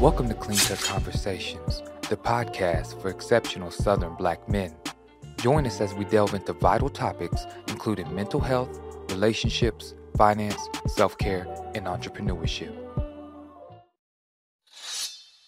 Welcome to Clean Cut Conversations, the podcast for exceptional Southern Black men. Join us as we delve into vital topics, including mental health, relationships, finance, self-care, and entrepreneurship.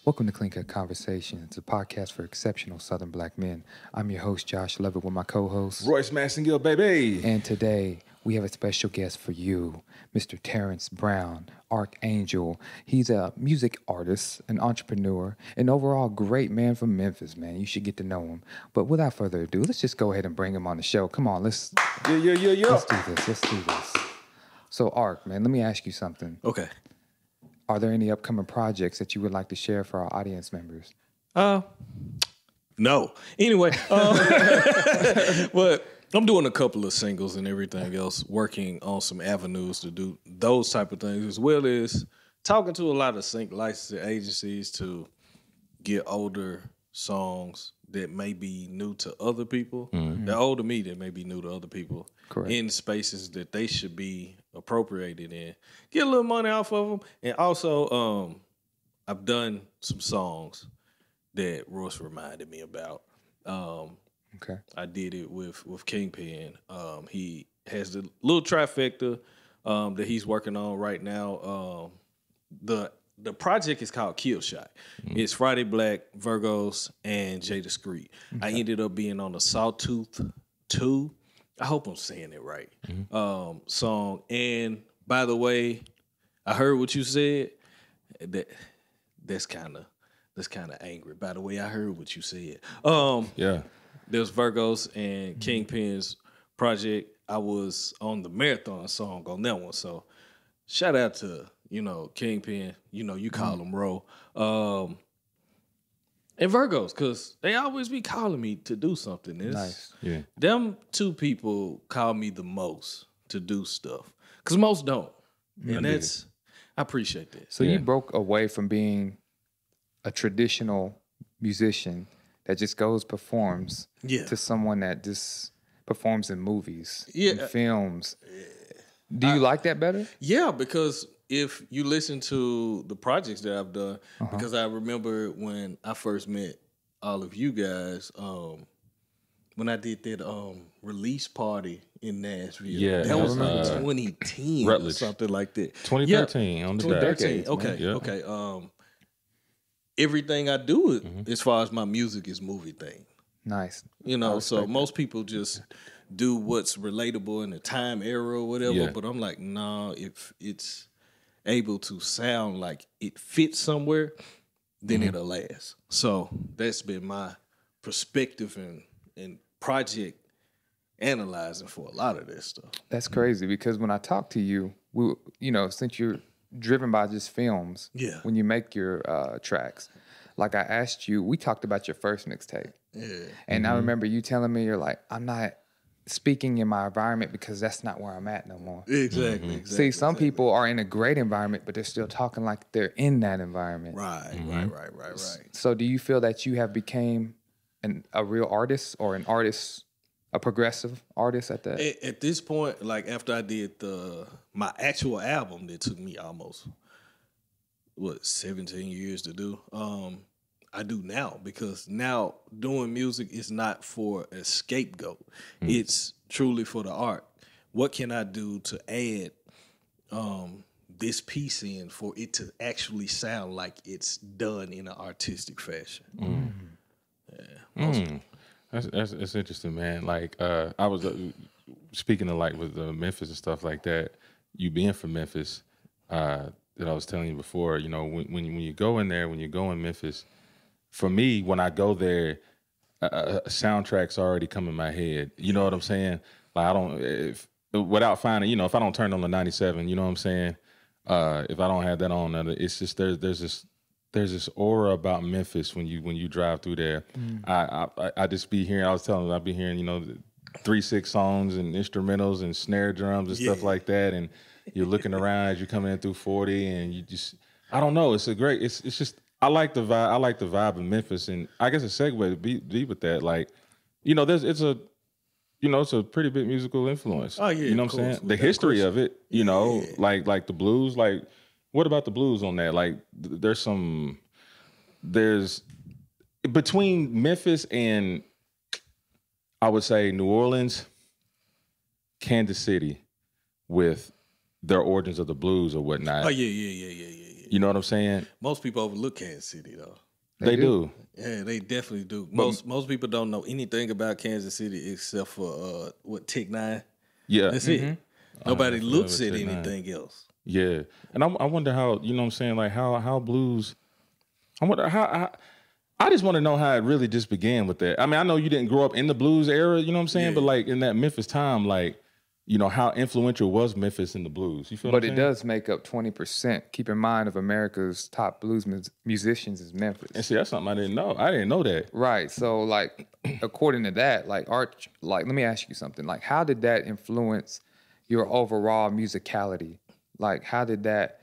Welcome to Clean Cut Conversations, a podcast for exceptional Southern Black men. I'm your host, Josh Lovett, with my co-host, Royce Massengill, baby. And today, we have a special guest for you, Mr. Terrence Brown, Archangel. He's a music artist, an entrepreneur, an overall great man from Memphis, man. You should get to know him. But without further ado, let's just go ahead and bring him on the show. Come on, let's do this. So, Arch, man, let me ask you something. Okay. Are there any upcoming projects that you would like to share for our audience members? No. Anyway, but I'm doing a couple of singles and everything else, working on some avenues to do those type of things, as well as talking to a lot of sync licensing agencies to get older songs that may be new to other people. Mm-hmm. They're older me that may be new to other people. Correct. In spaces that they should be appropriated in. Get a little money off of them. And also, I've done some songs that Royce reminded me about. Okay. I did it with Kingpin. He has the little trifecta that he's working on right now. The project is called Kill Shot. Mm-hmm. It's Friday Black, Virgos, and Jay Discreet. Okay. I ended up being on the Sawtooth 2. I hope I'm saying it right. Mm-hmm. Song. And by the way, I heard what you said. That's kind of angry. By the way, I heard what you said. Yeah. There's Virgos and Kingpin's project. I was on the marathon song on that one. So shout out to, Kingpin. You call him Ro. And Virgos, because they always be calling me to do something. Nice. Yeah. Them two people call me the most to do stuff. Because most don't. And I appreciate that. So you broke away from being a traditional musician that just goes performs to someone that just performs in movies, in films. Do you like that better? Yeah, because if you listen to the projects that I've done, because I remember when I first met all of you guys, when I did that release party in Nashville. That was like 2010 or something like that. 2013 on the 2013. Okay. Everything I do as far as my music is movie thing. Nice. So most people just do what's relatable in the time era or whatever, but I'm like, nah, if it's able to sound like it fits somewhere, then it'll last. So that's been my perspective and project analyzing for a lot of this stuff. That's crazy because when I talk to you, since you're driven by just films, when you make your tracks, like I asked you, we talked about your first mixtape. Yeah. And I remember you telling me, you're like, I'm not speaking in my environment because that's not where I'm at no more. Exactly. See, some people are in a great environment, but they're still talking like they're in that environment. Right. So do you feel that you have became a real artist or an artist, a progressive artist at that? At this point, like after I did my actual album that took me almost, 17 years to do, I do now, because now doing music is not for a scapegoat. It's truly for the art. What can I do to add this piece in for it to actually sound like it's done in an artistic fashion? That's interesting, man. Like I was speaking of like with Memphis and stuff like that. You being from Memphis, that I was telling you before. When you go in there, when you go in Memphis. For me, when I go there, a soundtrack's already come in my head. You know what I'm saying? Like without finding, if I don't turn on the 97, you know what I'm saying? If I don't have that on, it's just there's this aura about Memphis when you drive through there. I just be hearing. I was telling them I'd be hearing 3/6 songs and instrumentals and snare drums and stuff like that. And you're looking around as you're coming in through 40, and you just I don't know. It's just. I like the vibe. I like the vibe of Memphis, and I guess a segue to be with that, like, it's a pretty big musical influence. Oh yeah, you know what I'm saying? The history of it, like the blues. Like, what about the blues on that? Like, there's some there's between Memphis and I would say New Orleans, Kansas City, with their origins of the blues or whatnot. Oh yeah. You know what I'm saying? Most people overlook Kansas City though. They do. Yeah, they definitely do. Most people don't know anything about Kansas City except for Tech Nine. Yeah, That's it. Nobody looks at Tech Nine. anything else. Yeah, and I wonder how, you know what I'm saying, like how blues. I wonder how. I just want to know how it really just began with that. I mean, I know you didn't grow up in the blues era, you know what I'm saying, but like in that Memphis time, like, you know, how influential was Memphis in the blues? You feel? But it does make up 20%. Keep in mind, of America's top blues musicians is Memphis. And see, that's something I didn't know. I didn't know that. Right. So, like, according to that, like let me ask you something. Like, how did that influence your overall musicality? Like, how did that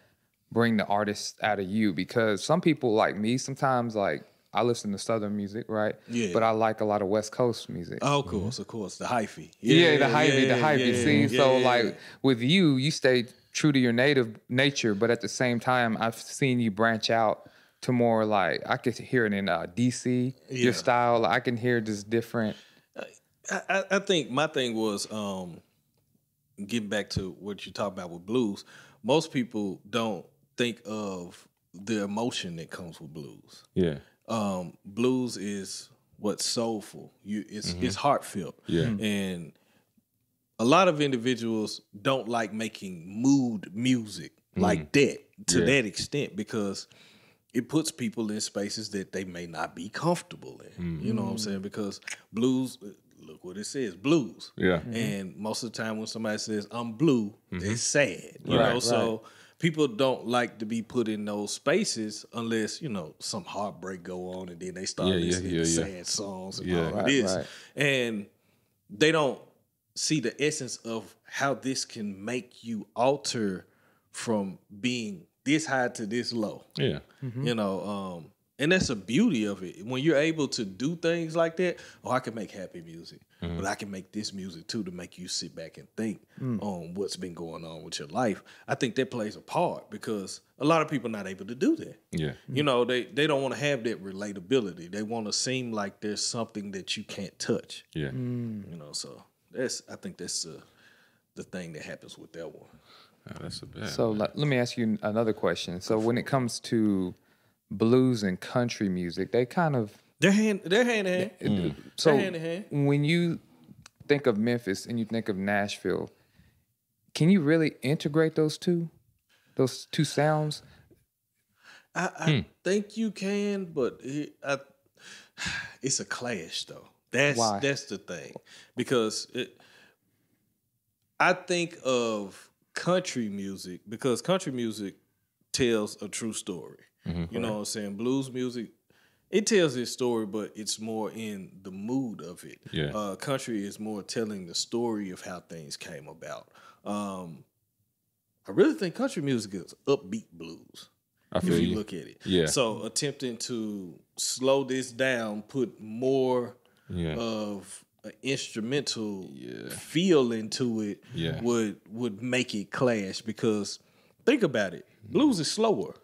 bring the artist out of you? Because some people like me, sometimes, like, I listen to Southern music, right? Yeah. But I like a lot of West Coast music. Oh, of course. The hyphy. Yeah, the hyphy. See, so like with you stay true to your native nature, but at the same time, I've seen you branch out to more like, I could hear it in DC, your style. I can hear just different. I think my thing was getting back to what you talk about with blues. Most people don't think of the emotion that comes with blues. Yeah. Blues is what's soulful. It's heartfelt. Yeah. And a lot of individuals don't like making mood music like that to that extent because it puts people in spaces that they may not be comfortable in. You know what I'm saying? Because blues, look what it says, blues. Yeah. And most of the time when somebody says, I'm blue, they're sad. You know, so people don't like to be put in those spaces unless, you know, some heartbreak go on and then they start listening to sad songs and all of this. Right. And they don't see the essence of how this can make you alter from being this high to this low. Yeah. You know, and that's the beauty of it. When you're able to do things like that, I can make happy music, but I can make this music too to make you sit back and think on what's been going on with your life. I think that plays a part because a lot of people are not able to do that. Yeah. You know, they don't want to have that relatability. They want to seem like there's something that you can't touch. Yeah. You know, so I think that's the thing that happens with that one. Oh, that's a bad. So let me ask you another question. So when it comes to blues and country music, they kind of they're hand in hand. So they're hand in hand. when you think of Memphis and you think of Nashville, can you really integrate those two sounds? I think you can, but it's a clash though. That's the thing because I think of country music because country music tells a true story. You know what I'm saying? Blues music, it tells its story, but it's more in the mood of it. Yeah. Country is more telling the story of how things came about. I really think country music is upbeat blues. If you look at it. Yeah. So attempting to slow this down, put more of an instrumental feel into it would make it clash because think about it. Blues is slower.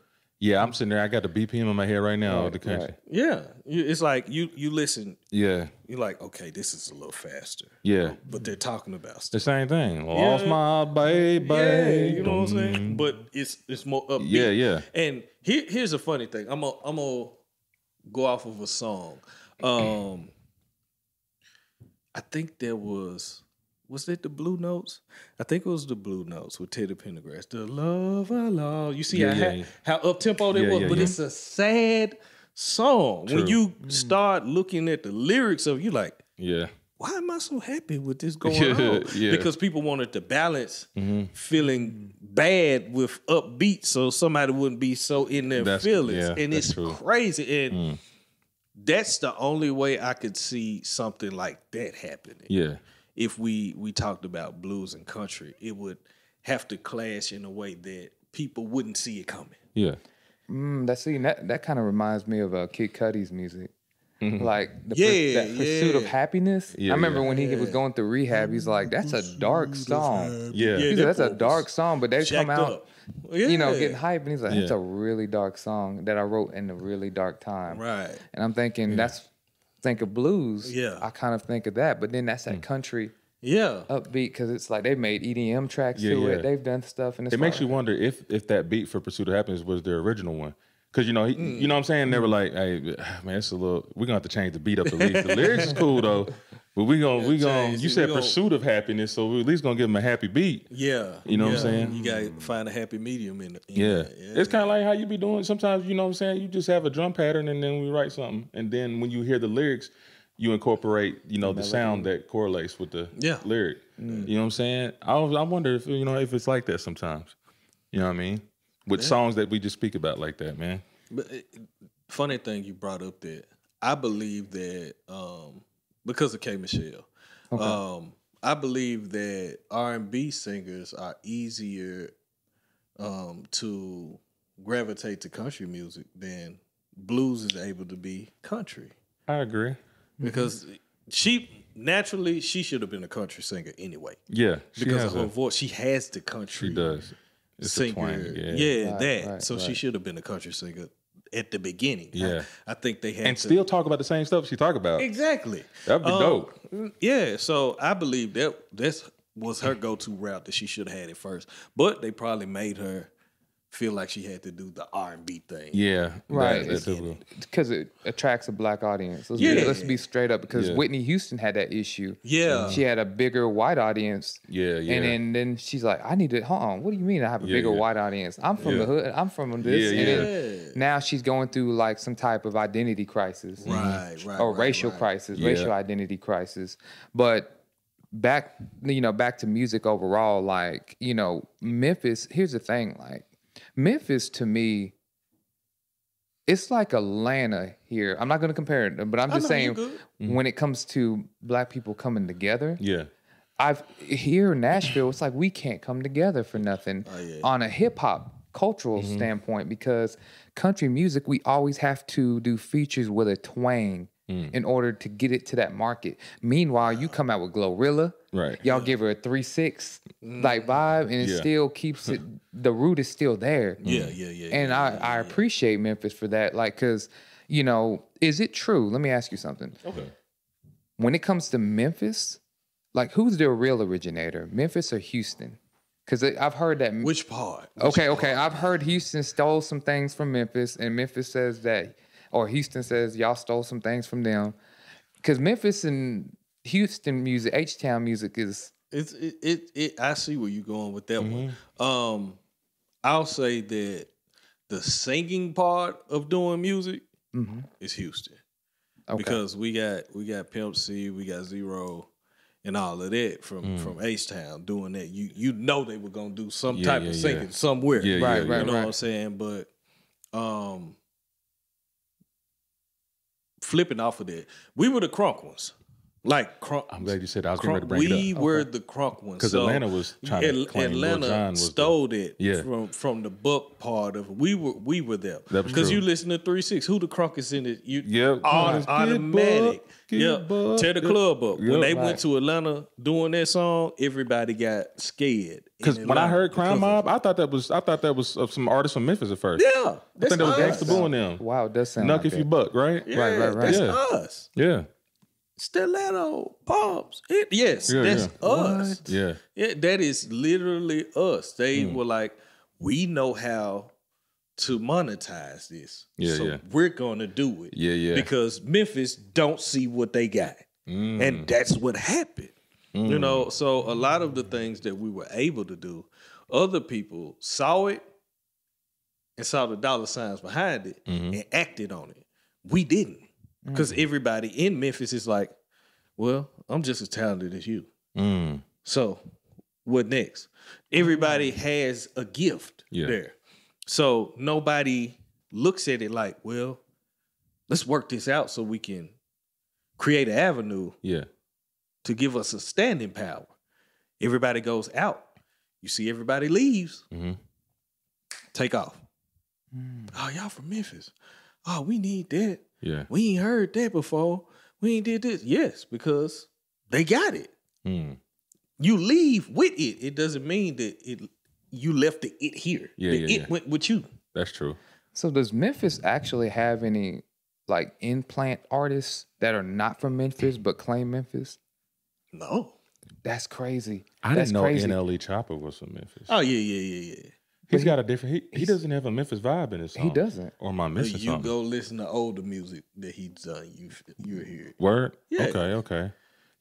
Yeah, I'm sitting there. I got the BPM in my head right now. The country. Right. Yeah, it's like you listen. Yeah, you're like, okay, this is a little faster. Yeah, but they're talking about stuff. The same thing. Lost my baby. Yeah, you know what I'm saying. But it's more upbeat. Yeah. And here's a funny thing. I'm gonna go off of a song. I think there was it the Blue Notes? I think it was the Blue Notes with Teddy Pendergrass. The love I lost. You see how up tempo that was, but it's a sad song. True. When you start looking at the lyrics of you, like, why am I so happy with this going on? Because people wanted to balance feeling bad with upbeat, so somebody wouldn't be so in their feelings, and it's crazy. And that's the only way I could see something like that happening. Yeah. If we talked about blues and country, it would have to clash in a way that people wouldn't see it coming. Yeah. That kind of reminds me of Kid Cudi's music. like that pursuit of yeah. happiness. Yeah, I remember yeah. when he was going through rehab, he's like, "That's a dark song." Yeah. He said, "That's a dark song," but they come jacked out, up. Yeah. getting hype, and he's like, "That's Yeah. a really dark song that I wrote in a really dark time." Right. And I'm thinking, think of blues. Yeah. I kind of think of that, but then that's that country Yeah. upbeat because it's like they've made EDM tracks Yeah, to yeah. it. They've done stuff, and it's It makes like, you wonder if that beat for Pursuit of Happiness was their original one. Because, you know, you know what I'm saying? They were like, hey, man, it's a little, we're going to have to change the beat up the lyrics. The lyrics is cool, though. But you said Pursuit of Happiness, so we at least going to give them a happy beat. Yeah. You know what I'm saying? You got to find a happy medium in Yeah. that. It's kind of like how you be doing. Sometimes, you know what I'm saying? You just have a drum pattern and then we write something. And then when you hear the lyrics, you incorporate, you know, the sound that correlates with the lyric. You know what I'm saying? I wonder if, you know, if it's like that sometimes. You know what I mean? With songs that we just speak about like that, man. But funny thing you brought up that I believe that because of K. Michelle, I believe that R&B singers are easier to gravitate to country music than blues is able to be country. I agree. Because she should have been a country singer anyway. Yeah. Because of her voice. She has the country. She does. It's singer. twang, So she should have been a country singer at the beginning. Yeah. I think they had and to still talk about the same stuff she talk about. Exactly. That'd be dope. Yeah. So I believe that was her go-to route that she should have had it first. But they probably made her feel like she had to do the R&B thing. Yeah. right, That's because it attracts a black audience. Let's be straight up, because Whitney Houston had that issue. Yeah. She had a bigger white audience. Yeah. And then she's like, I need to, hold on, what do you mean I have a bigger white audience? I'm from the hood, I'm from this. Yeah, and then now she's going through like some type of identity crisis. Right. Or racial crisis, racial identity crisis. But back to music overall, like, you know, Memphis, here's the thing, like, Memphis to me, it's like Atlanta here. I'm not going to compare it, but I'm just saying when it comes to black people coming together. Yeah. Here in Nashville, it's like we can't come together for nothing on a hip hop cultural standpoint, because country music, we always have to do features with a twang in order to get it to that market. Meanwhile, you come out with Glorilla, right? Y'all give her a 3-6 like vibe, and it still keeps it. The root is still there. Yeah. And I appreciate Memphis for that, like, because, you know, is it true? Let me ask you something. Okay. When it comes to Memphis, like, who's the real originator, Memphis or Houston? Because I've heard that. Which part? Okay. I've heard Houston stole some things from Memphis, and Memphis says that, or Houston says y'all stole some things from them. Because Memphis and Houston music, H-Town music is. I see where you're going with that one. I'll say that the singing part of doing music is Houston. Okay. Because we got Pimp C, we got Zero, and all of that from H-Town doing that. You know they were gonna do some type of singing somewhere. Right. You know what I'm saying? But flipping off of that, we were the crunk ones. Like crunk. I'm glad you said that. I was getting ready to bring it up. We were the crunk ones. Because Atlanta was trying to claim Lil Jon was stole it from the book part of it. We were there. Because you listen to 3-6. Who the crunk is in it? Automatic. Tear the club up. When they went to Atlanta doing that song, everybody got scared. Because when I heard Crime Mob, I thought that was of some artists from Memphis at first. Yeah. I think that was Gangsta Boo and them. Wow, it does sound Nuck like if that. you buck, right? Yeah, Right. That's us. Yeah. Stiletto, Pops. That's us. Yeah. Yeah, that is literally us. They were like, we know how to monetize this. We're going to do it. Yeah. Because Memphis don't see what they got. And that's what happened. You know, so a lot of the things that we were able to do, other people saw it and saw the dollar signs behind it and acted on it. We didn't. Because everybody in Memphis is like, well, I'm just as talented as you. So what next? Everybody has a gift there. So nobody looks at it like, well, let's work this out so we can create an avenue to give us a standing power. Everybody goes out. You see everybody leaves. Take off. Oh, y'all from Memphis. oh, we need that. Yeah. We ain't heard that before. We ain't did this. Yes, because they got it. Mm. You leave with it. It doesn't mean that you left the it here. Yeah, It went with you. That's true. So does Memphis actually have any like implant artists that are not from Memphis but claim Memphis? No. That's crazy. I That's didn't know crazy. NLE Chopper was from Memphis. Oh, yeah. He's got a different. He doesn't have a Memphis vibe in his song. He doesn't. Or am I missing You something? go listen to older music that he's done. You'll hear it. Word. Yeah. Okay.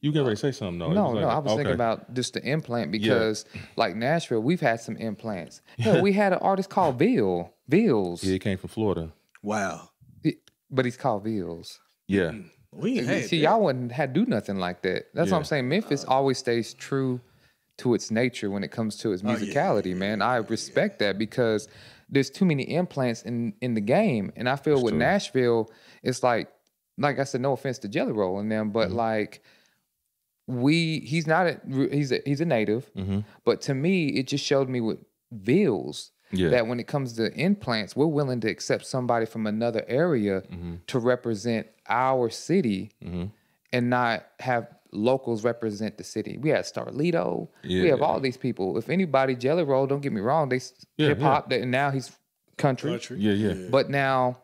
You get ready to say something though. No, I was thinking about just the implant because, like Nashville, we've had some implants. Hell, we had an artist called Vils, Yeah, he came from Florida. Wow. but he's called Vils. Yeah. We ain't had See, that. y'all wouldn't have do nothing like that. That's what I'm Yeah. saying. Memphis always stays true to its nature when it comes to its musicality, man. I respect that because there's too many implants in the game, and I feel with true. Nashville, it's like I said, no offense to Jelly Roll and them, but like. He's a native, but to me, it just showed me with Vils that when it comes to implants, we're willing to accept somebody from another area to represent our city and not have locals represent the city. We had Starlito, we have all these people. If anybody, Jelly Roll, don't get me wrong, they hip hop, and now he's country. Yeah. But now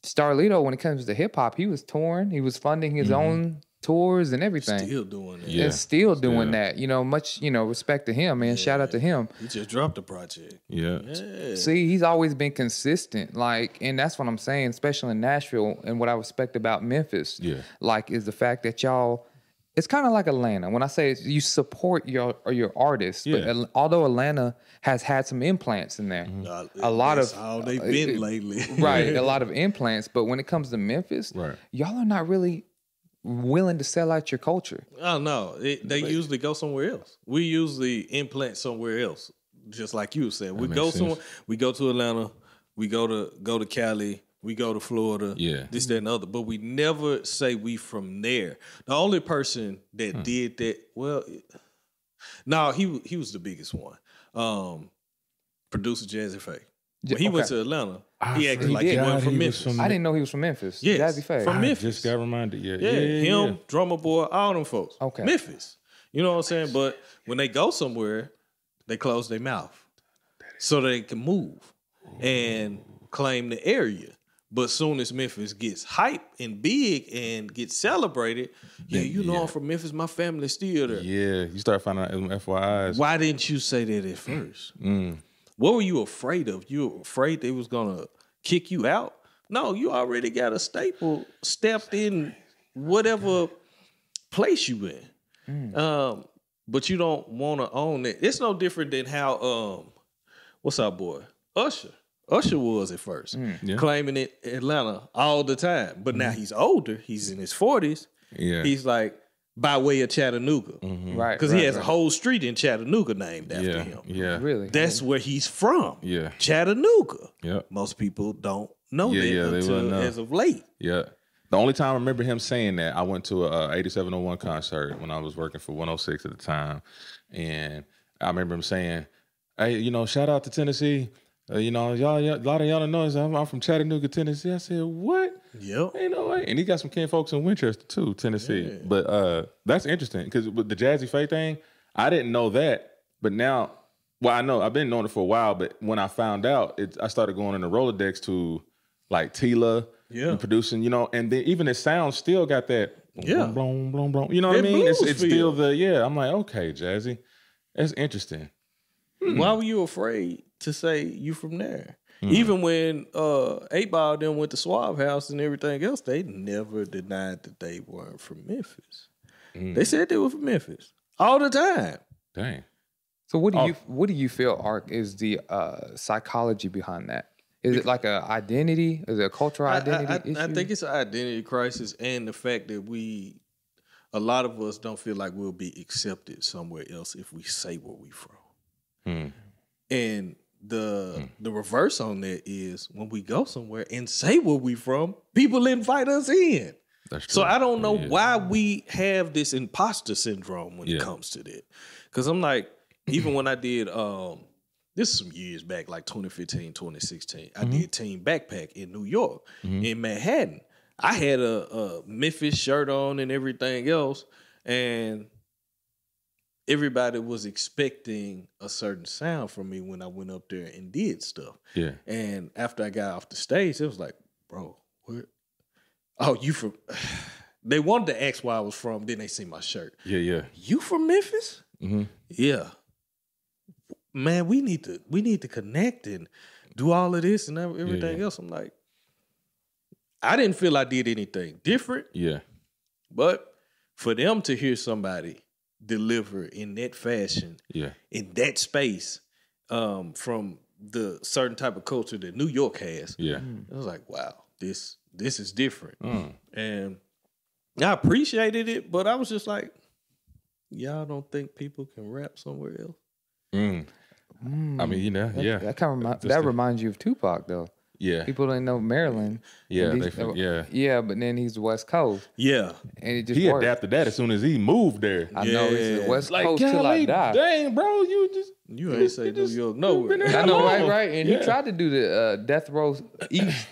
Starlito, when it comes to hip hop, he was touring, he was funding his own tours and everything. Still doing that. Yeah. And still doing that. Much, respect to him, man. Shout out to him. He just dropped the project. Yeah. See, he's always been consistent. And that's what I'm saying, especially in Nashville, and what I respect about Memphis. Yeah. Is the fact that y'all, it's kind of like Atlanta. When I say you support your artists, but although Atlanta has had some implants in there, a lot That's of how they've been lately. right, a lot of implants. But when it comes to Memphis, y'all are not really willing to sell out your culture. Oh no, they usually go somewhere else. We usually implant somewhere else, just like you said. We go somewhere. We go to Atlanta. We go to Cali. We go to Florida. Yeah, this, that, and the other. But we never say we from there. The only person that did that, well, no, he was the biggest one. Producer Jazzy Faye. When he went to Atlanta, he acted like he wasn't from Memphis. I didn't know he was from Memphis. Yes, Jazzy Faye. from Memphis. Just got reminded. Him, Drummer Boy, all them folks. Okay. Memphis. You know what I'm saying? But when they go somewhere, they close their mouth so they can move and claim the area. But soon as Memphis gets hype and big and gets celebrated, I'm from Memphis, my family's still there. Yeah, you start finding out them FYIs. Why didn't you say that at first? What were you afraid of? You were afraid they was gonna kick you out? No, you already got a staple stepped in whatever place you in. But you don't want to own it. It's no different than how what's our boy? Usher was at first, claiming it Atlanta all the time. But now he's older. He's in his 40s. Yeah. He's like by way of Chattanooga. Right. Because he has a whole street in Chattanooga named after him. Yeah. Really? That's where he's from. Yeah. Chattanooga. Yeah. Most people don't know Yeah, that they wouldn't until know. as of late. Yeah. The only time I remember him saying that, I went to a 8701 concert when I was working for 106 at the time. And I remember him saying, hey, shout out to Tennessee. Y'all, a lot of y'all don't know is I'm from Chattanooga, Tennessee. I said, what? Yep. Ain't no way. And he got some kin folks in Winchester too, Tennessee. Yeah. But that's interesting because with the Jazzy Faye thing, I didn't know that. But now, I know I've been knowing it for a while. But when I found out, I started going in the Rolodex to like Tila and producing, and then even his sound still got that boom, boom, boom, boom. You know what I mean? It's still I'm like, okay, Jazzy, that's interesting. Why were you afraid to say you from there? Even when 8 Ball then went to Swab House and everything else, they never denied that they weren't from Memphis. They said they were from Memphis all the time. Dang. So what do you feel, Ark, is the psychology behind that? Is it like an identity? Is it a cultural identity issue? I think it's an identity crisis and the fact that a lot of us don't feel like we'll be accepted somewhere else if we say where we from. And the reverse on that is when we go somewhere and say where we from, people invite us in. That's true. So I don't know why we have this imposter syndrome when it comes to that. Because I'm like, even when I did this is some years back, like 2015, 2016. I did Team Backpack in New York, in Manhattan. I had a Memphis shirt on and everything else, and everybody was expecting a certain sound from me when I went up there and did stuff. Yeah. And after I got off the stage, it was like, bro, where? Oh, you from? They wanted to ask where I was from. Then they see my shirt. Yeah. You from Memphis? Mm-hmm. Yeah. Man, we need to connect and do all of this and everything else. I'm like, I didn't feel I did anything different. Yeah. But for them to hear somebody deliver in that fashion, in that space, from the certain type of culture that New York has, I was like, wow, this is different. And I appreciated it, but I was just like, y'all don't think people can rap somewhere else? I mean, you know, That kind of reminds you of Tupac, though. Yeah. People didn't know Maryland. Yeah, Yeah, but then he's West Coast. Yeah. And it just he worked. adapted that as soon as he moved there. I know, it's the West Like, Coast till I die. dang, bro, You ain't say New York nowhere. I know, right? And he tried to do the Death Row East.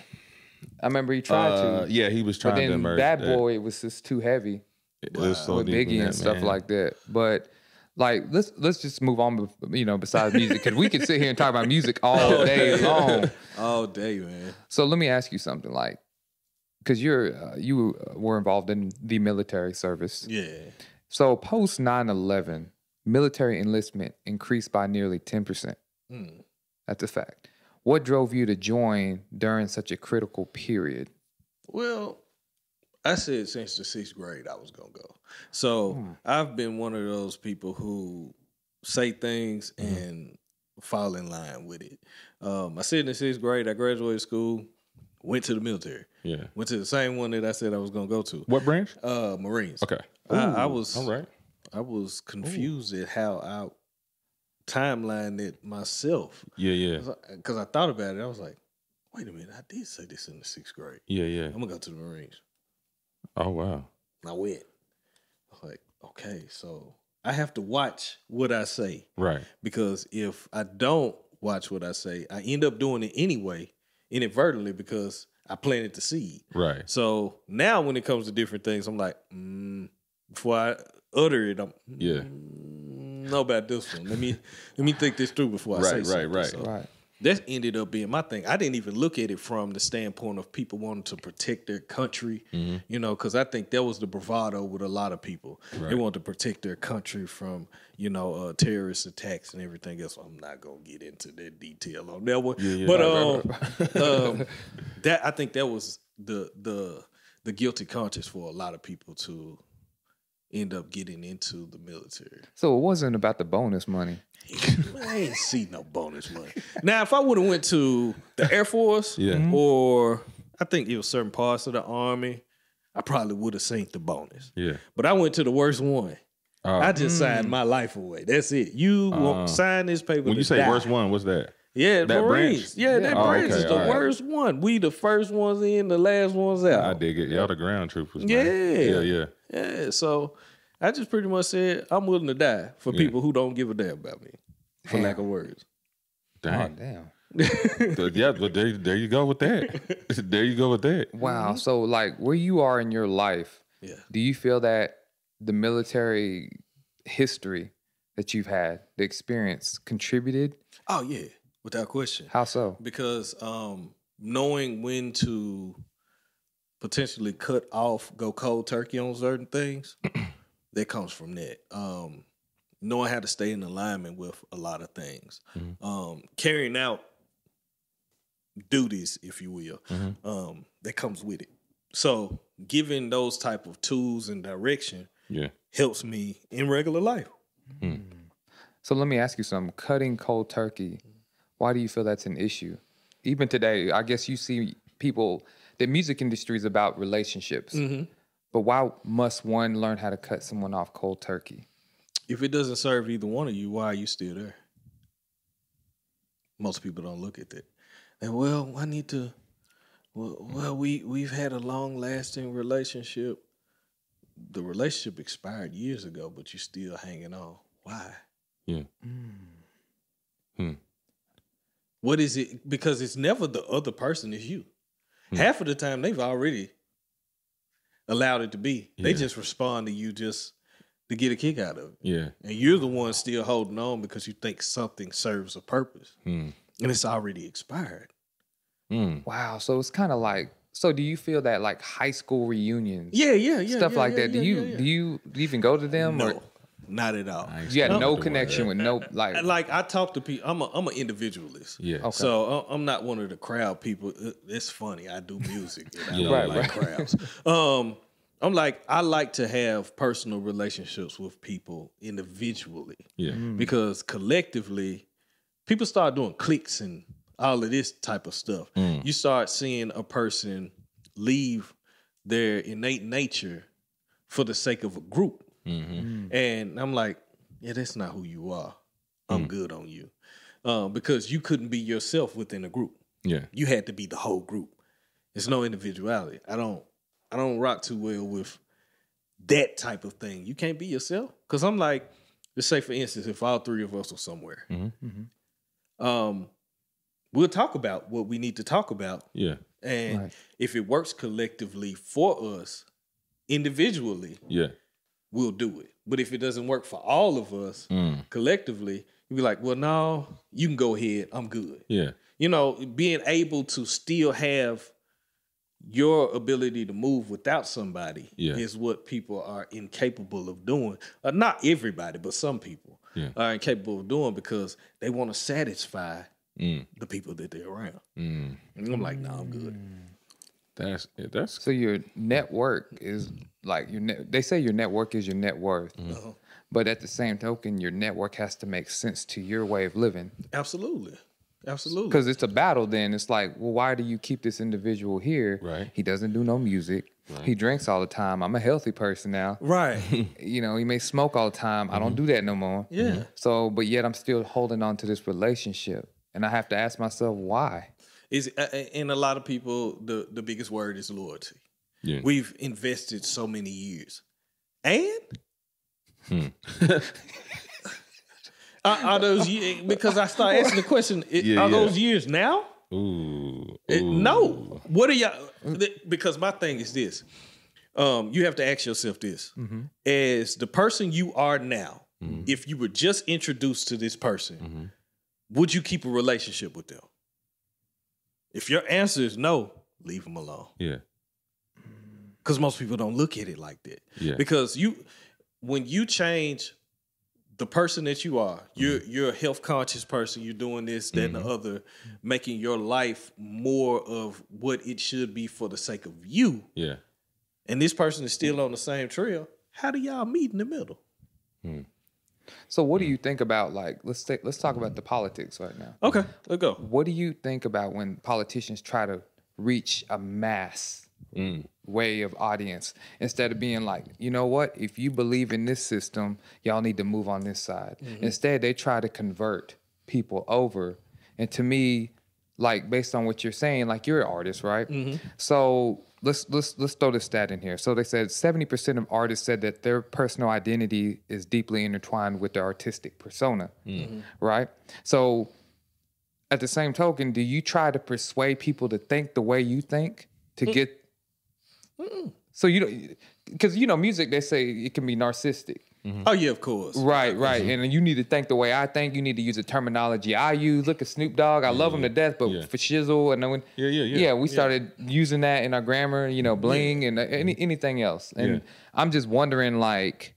I remember he tried to. Yeah, he was trying but then to merge Bad Boy, it was just too heavy It was so with deep in Biggie that, and stuff man. like that. But like, let's just move on. You know, besides music, because we can sit here and talk about music all day long. All day, man. So let me ask you something, like, because you were involved in the military service. Yeah. So post 9/11, military enlistment increased by nearly 10%. That's a fact. What drove you to join during such a critical period? Well, I said since the 6th grade I was going to go. So I've been one of those people who say things and fall in line with it. I said in the 6th grade, I graduated school, went to the military. Yeah. Went to the same one that I said I was going to go to. What branch? Marines. Okay. I was all right. I was confused at how I timelined it myself. Yeah. Because I thought about it. I was like, wait a minute, I did say this in the 6th grade. Yeah. I'm going to go to the Marines. Oh, wow. And I went. I was like, okay, so I have to watch what I say. Right. Because if I don't watch what I say, I end up doing it anyway, inadvertently, because I planted the seed. Right. So now when it comes to different things, I'm like, before I utter it, I'm know about this one. Let me think this through before I say something. Right. So that ended up being my thing. I didn't even look at it from the standpoint of people wanting to protect their country, you know, because I think that was the bravado with a lot of people. Right. They want to protect their country from, you know, terrorist attacks and everything else. I'm not gonna get into that detail on that one, but that I think that was the guilty conscience for a lot of people to end up getting into the military. So it wasn't about the bonus money. I ain't see no bonus money. Now, if I would have went to the Air Force or I think it was certain parts of the Army, I probably would have seen the bonus. Yeah. But I went to the worst one. I just signed my life away. That's it. You won't sign this paper. When you say worst one, what's that? Yeah, that Marines. branch? Yeah, that branch is the worst one. We the first ones in, the last ones out. I dig it. Y'all the ground troopers, man. Yeah, so I just pretty much said I'm willing to die for people who don't give a damn about me, for lack of words. Damn. Yeah, but there you go with that. There you go with that. Wow. So like where you are in your life, do you feel that the military history that you've had, the experience, contributed? Oh yeah, without question. How so? Because knowing when to potentially cut off, go cold turkey on certain things, that comes from that. Knowing how to stay in alignment with a lot of things. Carrying out duties, if you will, that comes with it. So giving those type of tools and direction helps me in regular life. So let me ask you something. Cutting cold turkey, why do you feel that's an issue? Even today, I guess you see people, the music industry is about relationships. But why must one learn how to cut someone off cold turkey? If it doesn't serve either one of you, why are you still there? Most people don't look at that. And I need to. We've had a long lasting relationship. The relationship expired years ago, but you're still hanging on. Why? Yeah. What is it? Because it's never the other person, it's you. Half of the time they've already allowed it to be. They just respond to you just to get a kick out of it. Yeah. And you're the one still holding on because you think something serves a purpose. And it's already expired. Wow. So it's kind of like, so do you feel that like high school reunions? Yeah. Stuff like that. Do you even go to them? No, or not at all. you had no connection with no like? Like I talk to people. I'm an individualist. Yeah. Okay. So I'm not one of the crowd people. It's funny. I do music. And I don't Right, like crowds. I'm like, I like to have personal relationships with people individually. Yeah. Because collectively, people start doing cliques and all of this type of stuff. You start seeing a person leave their innate nature for the sake of a group. And I'm like, yeah, that's not who you are. I'm good on you. Because you couldn't be yourself within a group. Yeah. You had to be the whole group. There's no individuality. I don't rock too well with that type of thing. You can't be yourself. Because I'm like, let's say, for instance, if all three of us are somewhere, we'll talk about what we need to talk about. Yeah. And if it works collectively for us, individually, Yeah. we'll do it. But if it doesn't work for all of us collectively, you'll be like, well, no, you can go ahead. I'm good. Yeah. You know, being able to still have your ability to move without somebody is what people are incapable of doing. Not everybody, but some people are incapable of doing because they want to satisfy the people that they're around. And I'm like, no, I'm good. That's So your network is like they say your network is your net worth, but at the same token, your network has to make sense to your way of living. Absolutely. Because it's a battle. Then it's like, well, why do you keep this individual here? Right. He doesn't do no music. Right. He drinks all the time. I'm a healthy person now. Right. You know, he may smoke all the time. I don't do that no more. Yeah. So, but yet I'm still holding on to this relationship, and I have to ask myself why. And a lot of people, the biggest word is loyalty. Yeah. We've invested so many years. And are those years, because I started asking the question, are those years now? Ooh. No. What are y'all? Because my thing is this. You have to ask yourself this. As the person you are now, if you were just introduced to this person, would you keep a relationship with them? If your answer is no, leave them alone. Yeah. Because most people don't look at it like that. Yeah. Because when you change the person that you are, you're a health conscious person, you're doing this, that, and the other, making your life more of what it should be for the sake of you. Yeah. And this person is still on the same trail. How do y'all meet in the middle? So what do you think about, like, let's talk about the politics right now. Okay, let's go. What do you think about when politicians try to reach a mass way of audience instead of being like, you know what, if you believe in this system, y'all need to move on this side. Instead, they try to convert people over. And to me, like, based on what you're saying, like, you're an artist, right? So let's throw this stat in here. So they said 70% of artists said that their personal identity is deeply intertwined with their artistic persona, right? So at the same token, do you try to persuade people to think the way you think to get? So you don't, because you know, music, they say it can be narcissistic. Oh yeah, of course. Right. And you need to think the way I think. You need to use the terminology I use. Look at Snoop Dogg. I love him to death, but for shizzle and when we started using that in our grammar, you know, bling and anything else. And I'm just wondering, like,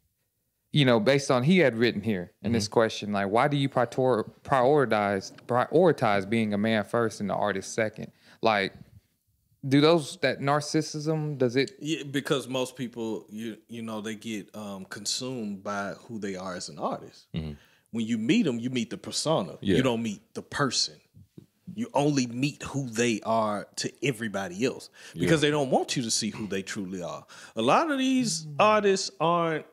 you know, based on he had written here in this question, like, why do you prioritize being a man first and the artist second? Like, do that narcissism, does it? Yeah, because most people, you know, they get consumed by who they are as an artist. When you meet them, you meet the persona. You don't meet the person. You only meet who they are to everybody else because they don't want you to see who they truly are. A lot of these artists aren't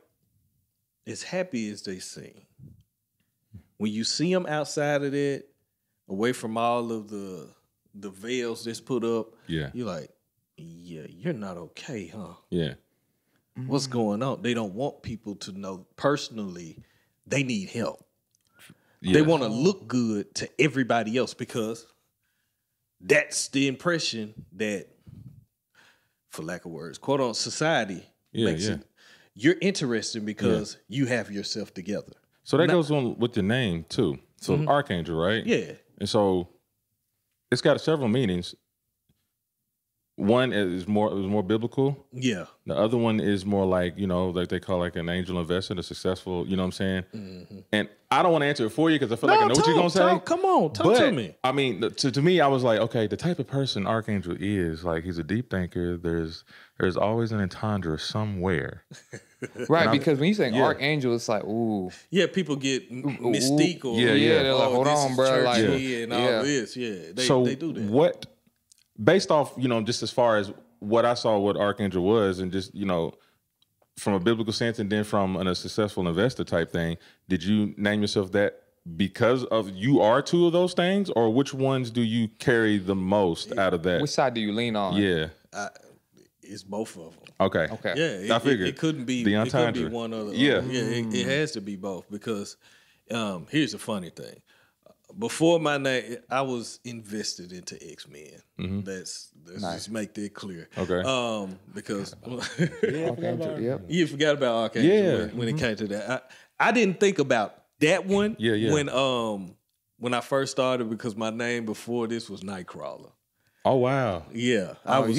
as happy as they seem. When you see them outside of it, away from all of the veils that's put up, you're like, you're not okay, huh? Yeah. What's going on? They don't want people to know personally they need help. They want to look good to everybody else because that's the impression that, for lack of words, quote on society makes it. You're interesting because you have yourself together. So that goes on with your name too. So Archangel, right? Yeah. And so it's got several meanings. One is more biblical. Yeah. The other one is more like, like they call like an angel investor, the successful, you know what I'm saying? Mm-hmm. And I don't want to answer it for you because I feel like I know what you're going to say. Come on, talk to me. I mean, to me, I was like, okay, the type of person Archangel is, like he's a deep thinker. There's always an entendre somewhere. Right, because when you say Archangel, it's like, ooh. Yeah, people get mystique or they're like, hold on, bro. Like, and all this. Yeah, they do that. What, based off, just as far as what I saw what Archangel was and just, from a biblical sense and then from a successful investor type thing, did you name yourself that because of you are two of those things, or which ones do you carry the most out of that? Which side do you lean on? Yeah. It's both of them. Okay. Yeah, I figured. It couldn't be. The It couldn't entendre. be one other. Yeah. It has to be both because here's the funny thing. Before my name, I was invested into X-Men. Mm-hmm. Let's just make that clear. Okay. Because Archangel, you forgot about Archangel when it came to that. I didn't think about that one when I first started because my name before this was Nightcrawler. Oh wow. Yeah, I was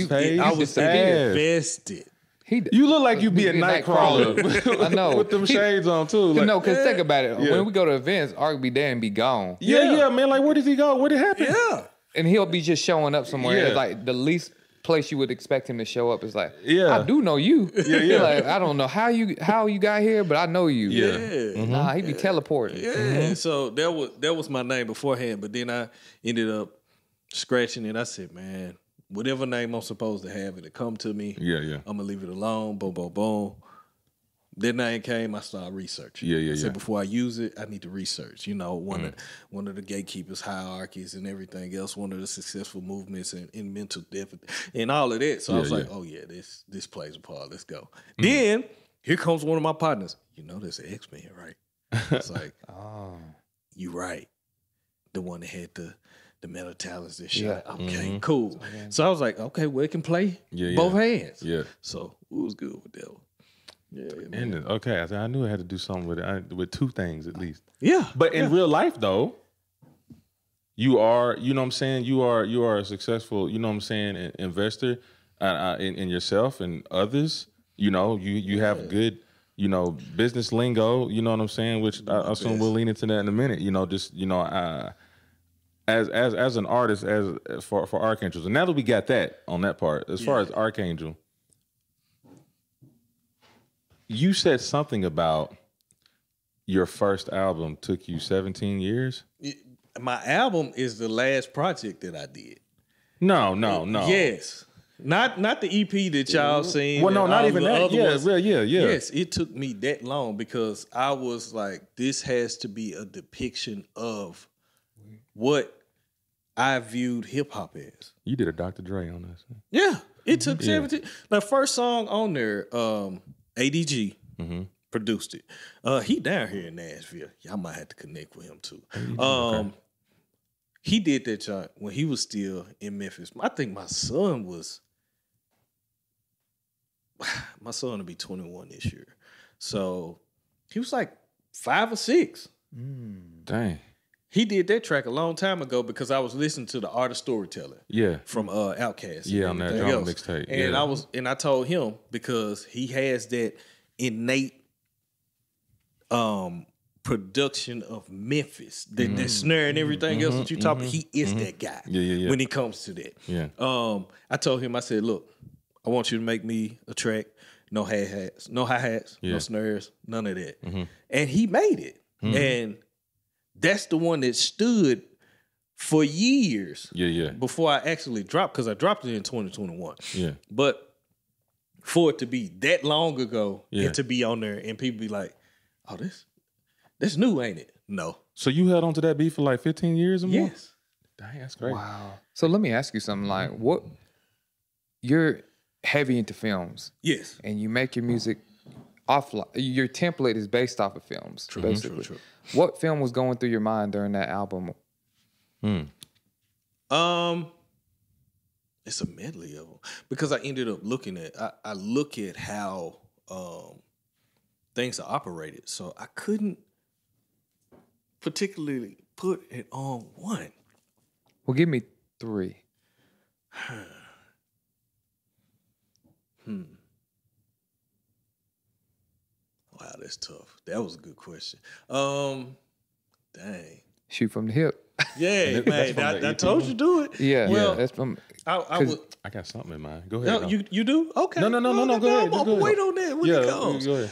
invested. You look like you be a Nightcrawler. I know. With them shades on too. Like, no, because think about it. When we go to events, Ark be there and be gone. Yeah, man. Like, where does he go? What did happen? Yeah. And he'll be just showing up somewhere. Yeah. It's like the least place you would expect him to show up is like, Yeah. I do know you. Yeah. Like, I don't know how you got here, but I know you. Yeah. Mm-hmm. Nah, he be teleporting. Yeah. So that was my name beforehand, but then I ended up scratching it. I said, man, whatever name I'm supposed to have, it'll come to me. Yeah. I'm gonna leave it alone. Boom, boom, boom. That name came. I started researching. Yeah. I said before I use it, I need to research. One of the gatekeepers, hierarchies, and everything else. One of the successful movements in mental death and all of that. So I was like, oh yeah, this plays a part. Let's go. Then here comes one of my partners. There's an X-Men, right? It's like, oh, you right. The one that had the metal talents that shot. Okay, cool. So I was like, okay, well, it can play both hands. Yeah. So it was good with that one. Yeah. And okay, I knew I had to do something with it. With two things at least. Yeah. But in real life though, you are, you know what I'm saying? You are a successful, you know what I'm saying, investor in yourself and others. You have good, business lingo, you know what I'm saying? Which I assume we'll lean into that in a minute. As an artist, as for Archangels, and now that we got that on that part, as far as Archangel, you said something about your first album took you 17 years. My album is the last project that I did. No. Yes. Not the EP that y'all seen. Well, no, not even that. Yeah. Yes, it took me that long because I was like, this has to be a depiction of what I viewed hip hop as. You did a Dr. Dre on this. Yeah, it took 17. The first song on there, ADG produced it. He down here in Nashville. Y'all might have to connect with him too. Okay. He did that joint when he was still in Memphis. I think my son will be 21 this year. So he was like 5 or 6. Dang. He did that track a long time ago because I was listening to the Art of Storytelling. Yeah. From Outkast. Yeah, on that drama mixtape. And I told him because he has that innate production of Memphis, that snare and everything else that you talk about. He is that guy when it comes to that. Yeah. I told him, I said, look, I want you to make me a track, no hi-hats, no snares, none of that. And he made it. And that's the one that stood for years before I actually dropped, because I dropped it in 2021. Yeah. But for it to be that long ago and to be on there and people be like, oh, that's new, ain't it? No. So you held on to that beat for like 15 years or more? Yes. Dang, that's great. Wow. So let me ask you something. Like, you're heavy into films. Yes. And you make your music your template is based off of films, basically. True. What film was going through your mind during that album? It's a medley of them because I ended up looking at. I look at how things are operated, so I couldn't particularly put it on one. Well, give me 3. Wow, that's tough. That was a good question. Dang. Shoot from the hip. Yeah, man. I told you do it. Yeah, Well, that's from. I got something in mind. Go ahead. No, you do? Okay. No. Go ahead. I'm Go gonna ahead. wait on that when it comes. Go ahead.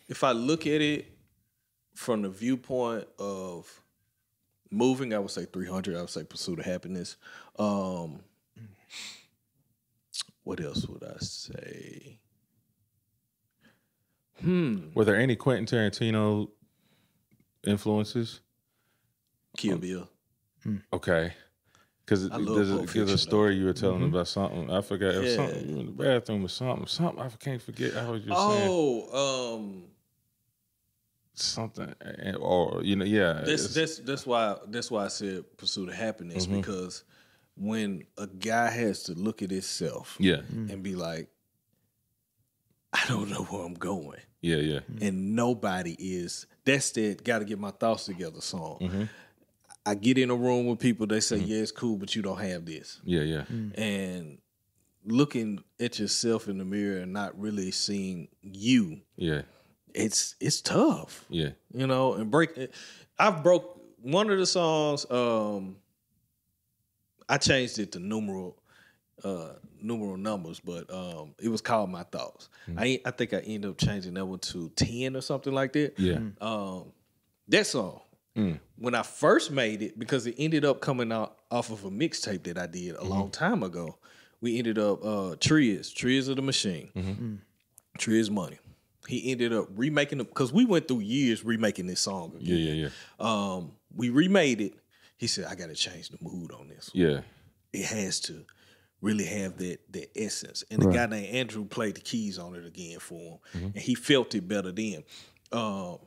If I look at it from the viewpoint of moving, I would say 300. I would say Pursuit of Happiness. What else would I say? Were there any Quentin Tarantino influences? Kill Bill. Okay. Because I love there's Pulp a Fiction, story you were telling about something. I forgot. It was Yeah. something. You were in the bathroom or something. Something. I can't forget. I was just saying. Something. Or, yeah. That's why I said Pursuit of Happiness, because when a guy has to look at himself Yeah. and be like, I don't know where I'm going. Yeah. And nobody is. That's that got to get my thoughts together song. I get in a room with people, they say, yeah, it's cool, but you don't have this. Yeah. And looking at yourself in the mirror and not really seeing you, Yeah. it's tough. Yeah. And I've broke one of the songs, I changed it to numeral numbers, but it was called My Thoughts. I think I ended up changing that one to 10 or something like that. Yeah. That song, when I first made it, because it ended up coming out off of a mixtape that I did a long time ago, we ended up Triz of the Machine, Triz Money. He ended up remaking it, because we went through years remaking this song again. Yeah. We remade it. He said, I got to change the mood on this one. Yeah. It has to really have that essence. And the guy named Andrew played the keys on it again for him. And he felt it better then. And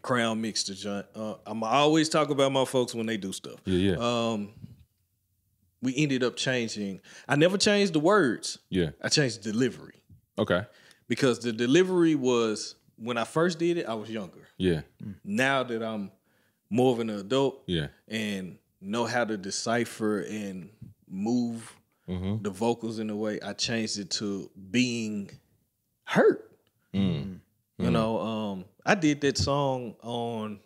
Crown mixed the joint. I'm always talk about my folks when they do stuff. Yeah. We ended up changing. I never changed the words. Yeah. I changed the delivery. Okay. Because the delivery was, when I first did it, I was younger. Yeah. Now that I'm more of an adult Yeah. and know how to decipher and move the vocals in a way, I changed it to being hurt. I did that song on,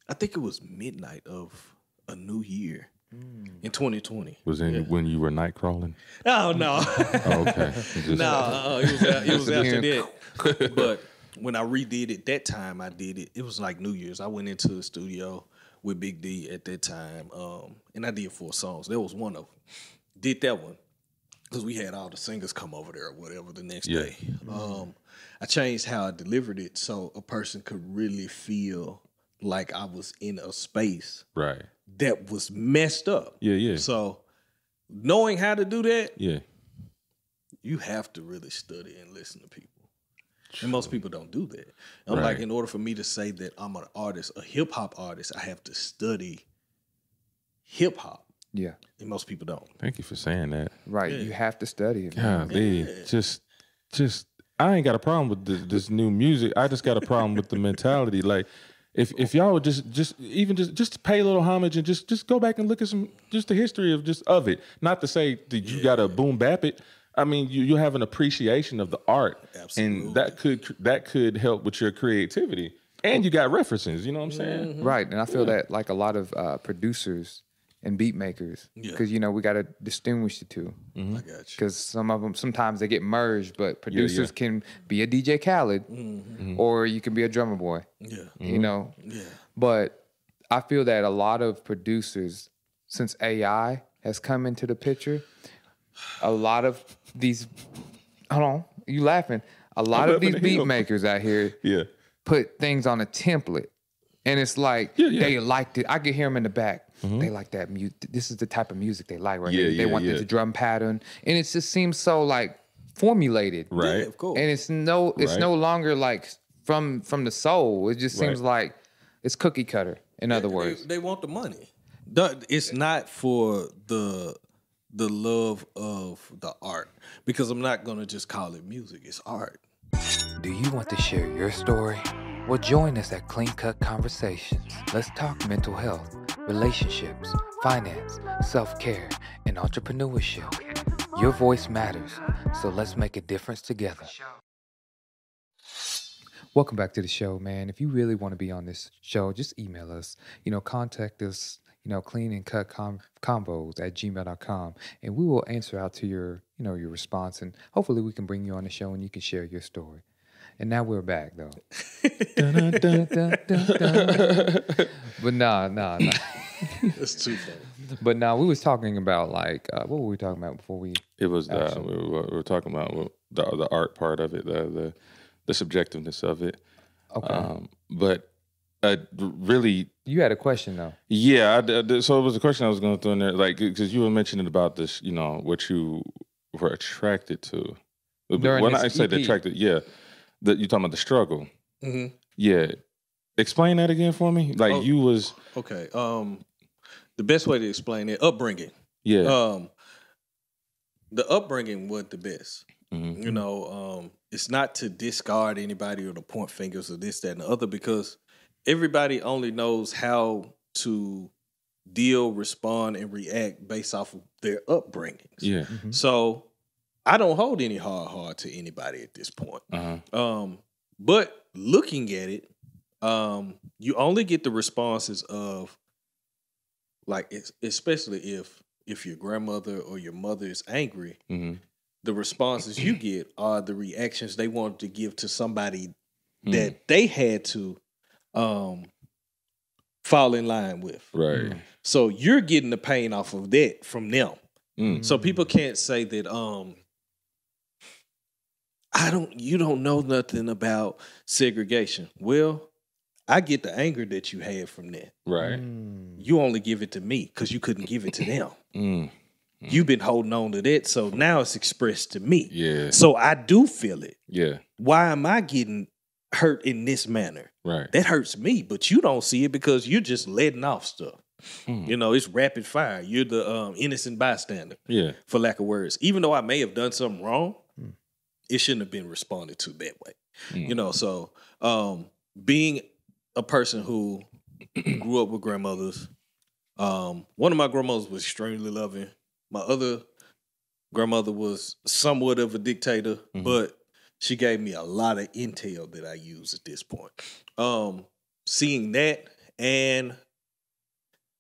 I think it was midnight of a new year in 2020. Was it when you were night crawling? Oh, no. Oh, okay. No, it was after that. But when I redid it that time, I did it. It was like New Year's. I went into the studio with Big D at that time, and I did 4 songs. That was one of them. Did that one because we had all the singers come over there or whatever the next day. I changed how I delivered it so a person could really feel like I was in a space that was messed up. Yeah. So knowing how to do that, you have to really study and listen to people. And most people don't do that. I'm like, in order for me to say that I'm an artist, a hip hop artist, I have to study hip hop. Yeah. And most people don't. Thank you for saying that. Right. You have to study it. Golly, just I ain't got a problem with this new music. I just got a problem with the mentality. Like, if y'all would just pay a little homage and just go back and look at just the history of it. Not to say that you gotta boom bap it. I mean, you have an appreciation of the art, and that could help with your creativity. And you got references. You know what I'm saying? Right. And I feel that like a lot of producers and beat makers, because we got to distinguish the two. I got you. Because some of them sometimes they get merged, but producers can be a DJ Khaled, or you can be a drummer boy. Yeah. But I feel that a lot of producers, since AI has come into the picture, a lot of these, hold on, you laughing? A lot of these beat makers out here put things on a template. And it's like, they liked it. I could hear them in the back. They like that music. This is the type of music they like right here. They want the drum pattern. And it just seems so like formulated, Right. Yeah, of course. and it's no longer like from the soul. It just seems like it's cookie cutter. In other words, They want the money. It's not for the love of the art, because I'm not gonna just call it music. It's art. do you want to share your story? Well, join us at Clean Cut Conversations. Let's talk mental health, relationships, finance, self-care, and entrepreneurship. Your voice matters, so let's make a difference together. Welcome back to the show, man. If you really want to be on this show, just email us. Contact us, clean and cut combos at gmail.com, and we will answer out to your response, and hopefully we can bring you on the show and you can share your story. And now we're back, though. Dun, dun, dun, dun, dun. But nah. It's too funny. But now we was talking about what were we talking about before we? It was we were talking about the art part of it, the subjectiveness of it. Okay. But really, You had a question though. yeah. So it was a question I was going to throw in there, like, because you were mentioning about this, what you were attracted to. During When this I say EP. attracted, yeah, you're talking about the struggle. Mm-hmm. Yeah, explain that again for me. Like you was Okay. The best way to explain it, upbringing. yeah. The upbringing wasn't the best. Mhm. It's not to discard anybody or to point fingers or this, that, and the other, because everybody only knows how to deal, respond, and react based off of their upbringings. Yeah. So I don't hold any hard heart to anybody at this point. Uh-huh. But looking at it, you only get the responses of, like, especially if your grandmother or your mother is angry, Mm-hmm. the responses you get are the reactions they wanted to give to somebody that they had to fall in line with. Right. So you're getting the pain off of that from them. Mm. So people can't say that you don't know nothing about segregation. Well, I get the anger that you had from that. Right. You only give it to me because you couldn't give it to them. Mm. You've been holding on to that, so now it's expressed to me. Yeah. So I do feel it. Yeah. Why am I getting hurt in this manner? Right. That hurts me, but you don't see it because you're just letting off stuff. Mm. It's rapid fire. You're the innocent bystander, Yeah. for lack of words. Even though I may have done something wrong, it shouldn't have been responded to that way. Mm. So being a person who grew up with grandmothers, one of my grandmothers was extremely loving. My other grandmother was somewhat of a dictator, but she gave me a lot of intel that I use at this point. Seeing that, and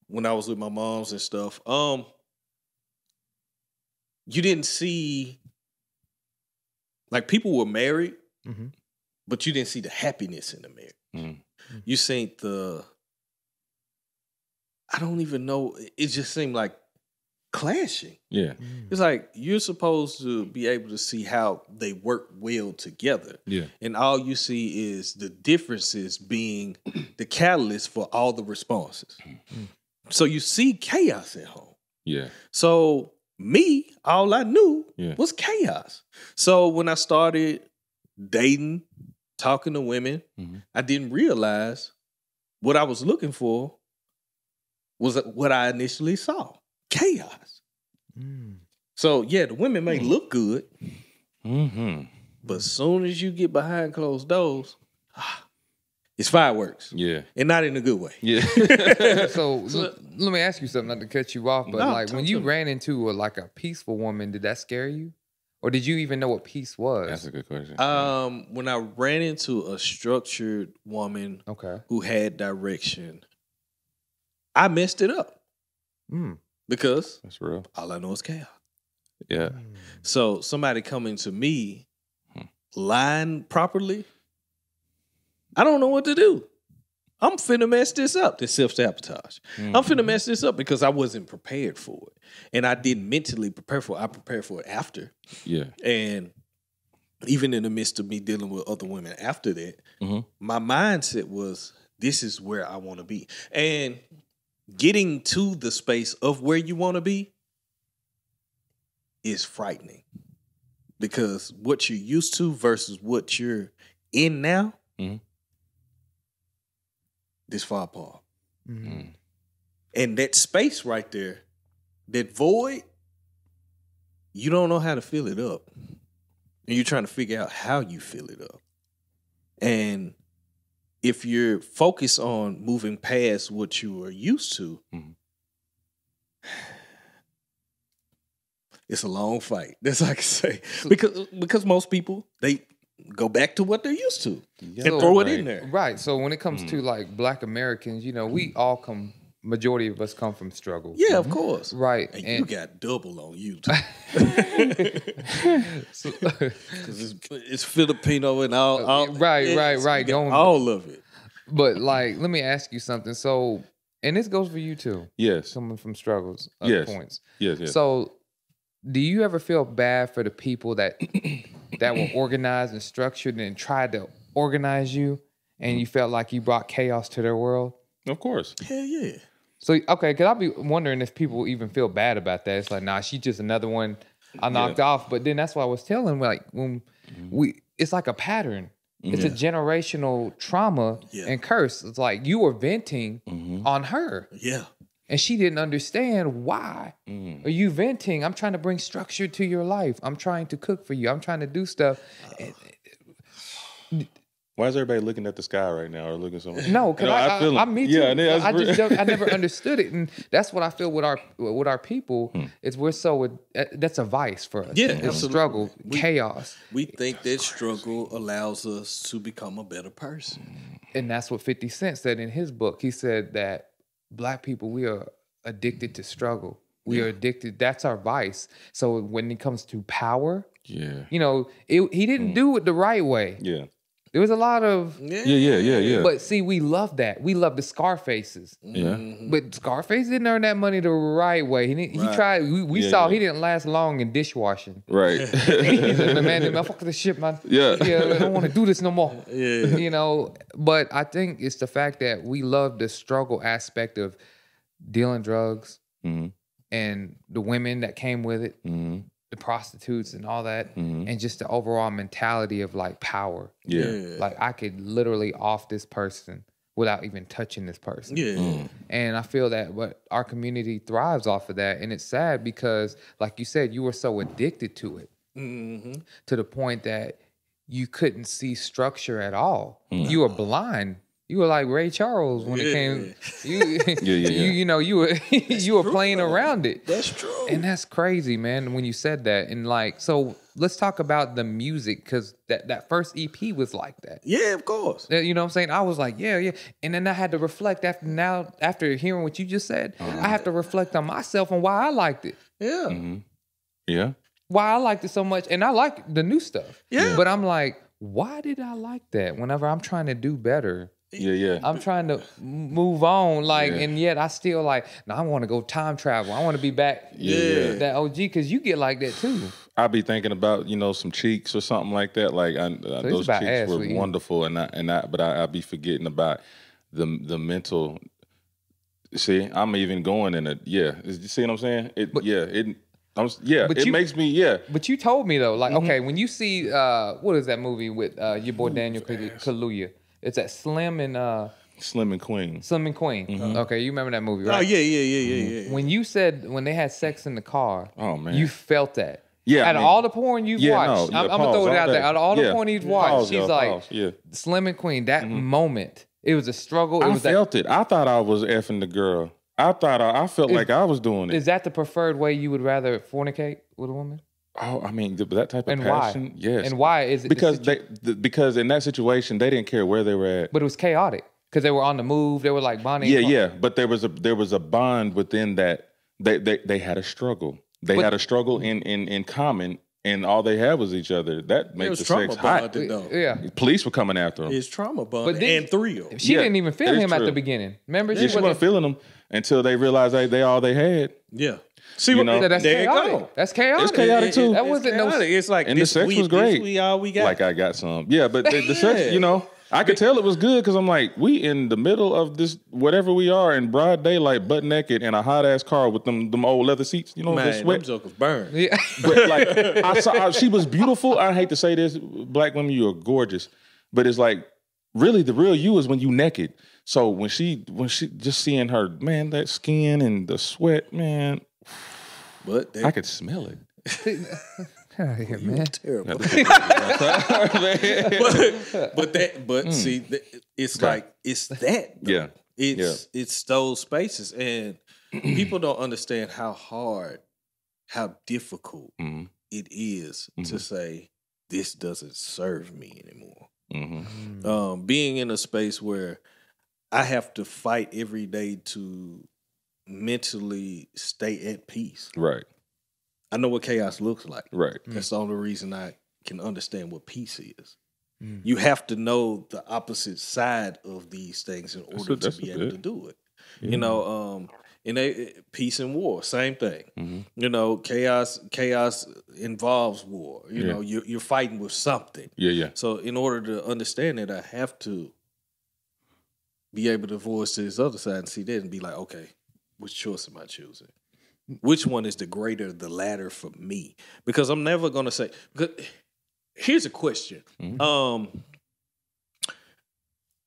when I was with my moms and stuff, you didn't see, like, people were married, but you didn't see the happiness in the marriage. Mm. You seen I don't even know, it just seemed like clashing. Yeah. It's like you're supposed to be able to see how they work well together. Yeah. And all you see is the differences being the catalyst for all the responses. So you see chaos at home. Yeah. So me, all I knew was chaos. So when I started dating, talking to women, I didn't realize what I was looking for was what I initially saw. Chaos. So yeah, the women may look good, but as soon as you get behind closed doors, it's fireworks. Yeah. And not in a good way. Yeah. So let me ask you something, not to cut you off, but No, like talk when to you me. ran into a peaceful woman, did that scare you? Or did you even know what peace was? That's a good question. When I ran into a structured woman Okay. who had direction, I messed it up because That's real. all I know is chaos. Yeah. So somebody coming to me lying properly, I don't know what to do. I'm finna mess this up. This self-sabotage. I'm finna mess this up because I wasn't prepared for it. And I didn't mentally prepare for it. I prepared for it after. Yeah. And even in the midst of me dealing with other women after that, my mindset was, this is where I want to be. And getting to the space of where you want to be is frightening. because what you're used to versus what you're in now, this far apart. And that space right there, that void, you don't know how to fill it up. And you're trying to figure out how you fill it up. And if you're focused on moving past what you are used to, it's a long fight. That's all I can say. Because most people, they go back to what they're used to and throw it in there. Right. So when it comes to like Black Americans, we all majority of us come from struggle. Yeah, of course. Right. And you got double on you too. Because it's Filipino and all right. All of it. But like, let me ask you something. So, and this goes for you too. Yes. Coming from struggles, points. Yes. So, do you ever feel bad for the people that were organized and structured and tried to organize you, and you felt like you brought chaos to their world? Of course. Hell yeah. So, okay, because I'll be wondering if people even feel bad about that. It's like, nah, she's just another one I knocked off. But then that's why I was telling, like, when it's like a pattern. It's a generational trauma and curse. It's like you were venting on her. Yeah. And she didn't understand why. Are you venting? I'm trying to bring structure to your life. I'm trying to cook for you. I'm trying to do stuff. Why is everybody looking at the sky right now or looking somewhere? No, because I'm me too. Yeah, I never understood it, and that's what I feel with our people. Is we're so that's a vice for us. Yeah, it's absolutely. Struggle, chaos. We think that struggle allows us to become a better person, and that's what 50 Cent said in his book. He said that Black people, we are addicted to struggle. We are addicted. That's our vice. So when it comes to power, he didn't do it the right way. Yeah. There was a lot of Yeah. But see, we love that. We love the Scarfaces. Yeah. But Scarface didn't earn that money the right way. He tried. We saw he didn't last long in dishwashing. Right. He said, man, fuck this shit, man. Yeah. I don't want to do this no more. Yeah. But I think it's the fact that we love the struggle aspect of dealing drugs and the women that came with it. The prostitutes and all that, and just the overall mentality of like power. Yeah. Like I could literally off this person without even touching this person. Yeah. And I feel that our community thrives off of that. And it's sad because, like you said, you were so addicted to it to the point that you couldn't see structure at all. You were blind. You were like Ray Charles when it came. You were playing around it. That's true. And that's crazy, man, when you said that. And like, so let's talk about the music, because that first EP was like that. Yeah, of course. You know what I'm saying? I was like, yeah. And then I had to reflect after hearing what you just said, I have to reflect on myself and why I liked it. Yeah. Yeah. Why I liked it so much. And I like the new stuff. Yeah. But I'm like, why did I like that whenever I'm trying to do better? Yeah. I'm trying to move on, and yet I still like, I want to go time travel. I want to be back that OG, because you get like that too. I be thinking about, some cheeks or something like that. Like those cheeks were wonderful, but I be forgetting about the mental. See, I'm even going in it. Yeah, you see what I'm saying? It makes me. But you told me though, like, okay, when you see what is that movie with your boy Daniel Kaluuya? It's that Slim and Queen. Slim and Queen. Okay, you remember that movie, right? Oh yeah. When they had sex in the car, oh man, you felt that. Yeah, out of all the porn you've watched, I'm gonna throw it out there. Out of all the porn you've watched, she's like Slim and Queen. That moment, it was a struggle. I felt it. I thought I was effing the girl. I felt like I was doing it. Is that the preferred way you would rather fornicate with a woman? Oh, I mean, that type of and passion. Why? Yes. And why is it? Because in that situation, they didn't care where they were at. But it was chaotic because they were on the move. They were like bonding. Yeah. But there was a bond within that. They had a struggle. They had a struggle in common, and all they had was each other. That makes the sex hot. Yeah. Police were coming after them. It's trauma bonded and thrill. She didn't even feel him at the beginning. Remember? She wasn't feeling him until they realized they all they had. Yeah. See, that's chaotic. That's chaotic. It's chaotic too. That wasn't chaotic. It's like and the sex was great. We all we got. Like I got some. Yeah, but the sex, I could tell it was good because I'm like, we in the middle of this, whatever we are, in broad daylight, butt naked, in a hot ass car with them old leather seats. You know, Man, the sweat. them jokers burn. Yeah. But like, she was beautiful. I hate to say this, black women, you are gorgeous, but it's like, really, the real you is when you naked. So when she just seeing her, man, that skin and the sweat, man, But I could smell it. Here, man. terrible. But See, it's like it's that. Though. Yeah. It's those spaces, and people don't understand how hard, how difficult it is to say this doesn't serve me anymore. Being in a space where I have to fight every day to mentally stay at peace. Right. I know what chaos looks like. Right. That's the only reason I can understand what peace is. You have to know the opposite side of these things in order to be able to do it. Yeah. You know, peace and war, same thing. You know, chaos involves war. You know, you're fighting with something. Yeah. So in order to understand it, I have to be able to voice to this other side and see that and be like, okay, which choice am I choosing? Which one is the latter for me? Because I'm never going to say, because here's a question.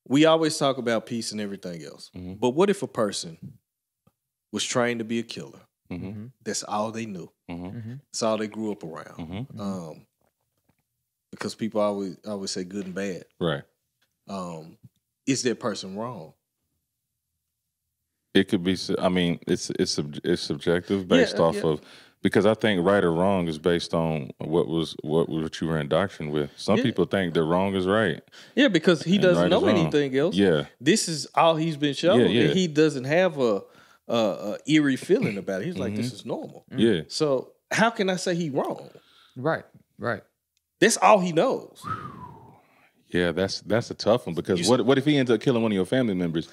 We always talk about peace and everything else. But what if a person was trained to be a killer? That's all they knew. That's all they grew up around. Because people always say good and bad. Right. Is that person wrong? It could be. I mean, it's subjective based off of, because I think right or wrong is based on what you were indoctrinated with. Some people think that wrong is right. Yeah, because he doesn't know anything else. Yeah, this is all he's been shown, and he doesn't have a eerie feeling about it. He's like, this is normal. Yeah. So how can I say he wrong? Right. That's all he knows. Yeah, that's a tough one, because what if he ends up killing one of your family members?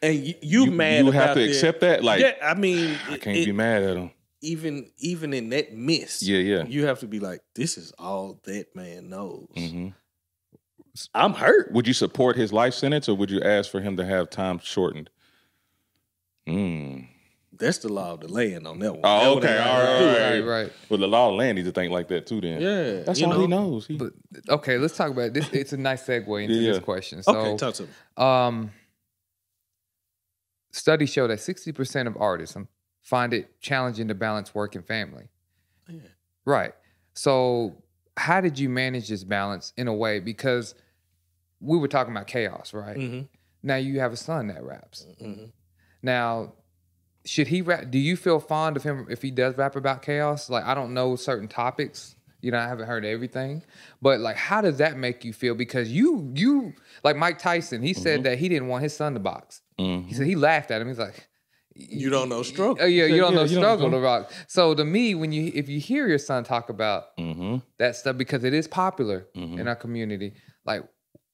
And you mad? You have to accept that. Like, I mean, I can't be mad at him. Even in that mist, you have to be like, this is all that man knows. I'm hurt. Would you support his life sentence, or would you ask for him to have time shortened? That's the law of the land on that one. Oh, okay, all right. Well, the law of the land needs to think like that too. Then, that's all he knows. But, okay, let's talk about this. It's a nice segue into this question. So, okay, talk to me. Studies show that 60% of artists find it challenging to balance work and family. Yeah. Right. So how did you manage this balance in a way? Because we were talking about chaos, right? Now you have a son that raps. Now, should he rap? Do you feel fond of him if he does rap about chaos? Like, I don't know certain topics. You know, I haven't heard everything. But, like, how does that make you feel? Because you like Mike Tyson, he said that he didn't want his son to box. He said he laughed at him. He's like, you don't know struggle. Oh, yeah, you don't know struggle to rock. So to me, if you hear your son talk about that stuff, because it is popular in our community, like,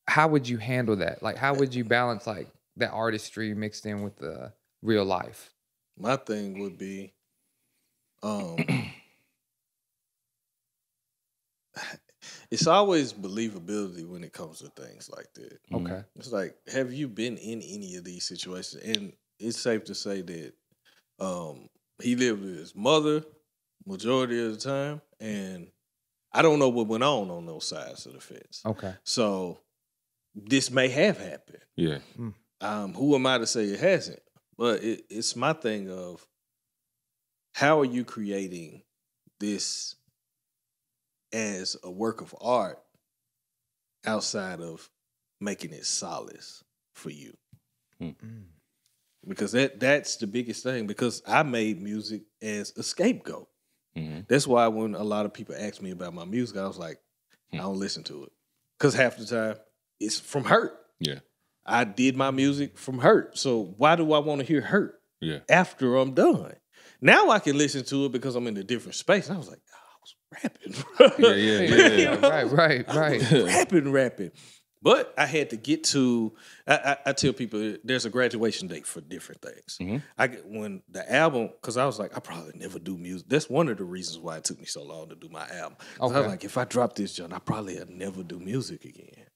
how would you handle that? Like, how would you balance, like, that artistry mixed in with the real life? My thing would be, it's always believability when it comes to things like that. Okay. It's like, have you been in any of these situations? And it's safe to say that he lived with his mother majority of the time, and I don't know what went on those sides of the fence. Okay. So this may have happened. Yeah. Who am I to say it hasn't? But it's my thing of, how are you creating this as a work of art outside of making it solace for you? Because that's the biggest thing, because I made music as a scapegoat. That's why when a lot of people ask me about my music, I was like, I don't listen to it. Because half the time it's from hurt. Yeah. I did my music from hurt. So why do I want to hear hurt after I'm done? Now I can listen to it because I'm in a different space. And I was like, I was rapping. Right. I was rapping. But I had to get to, I tell people there's a graduation date for different things. When the album, because I was like, I probably never do music. That's one of the reasons why it took me so long to do my album. I was like, if I drop this, John, I probably never do music again.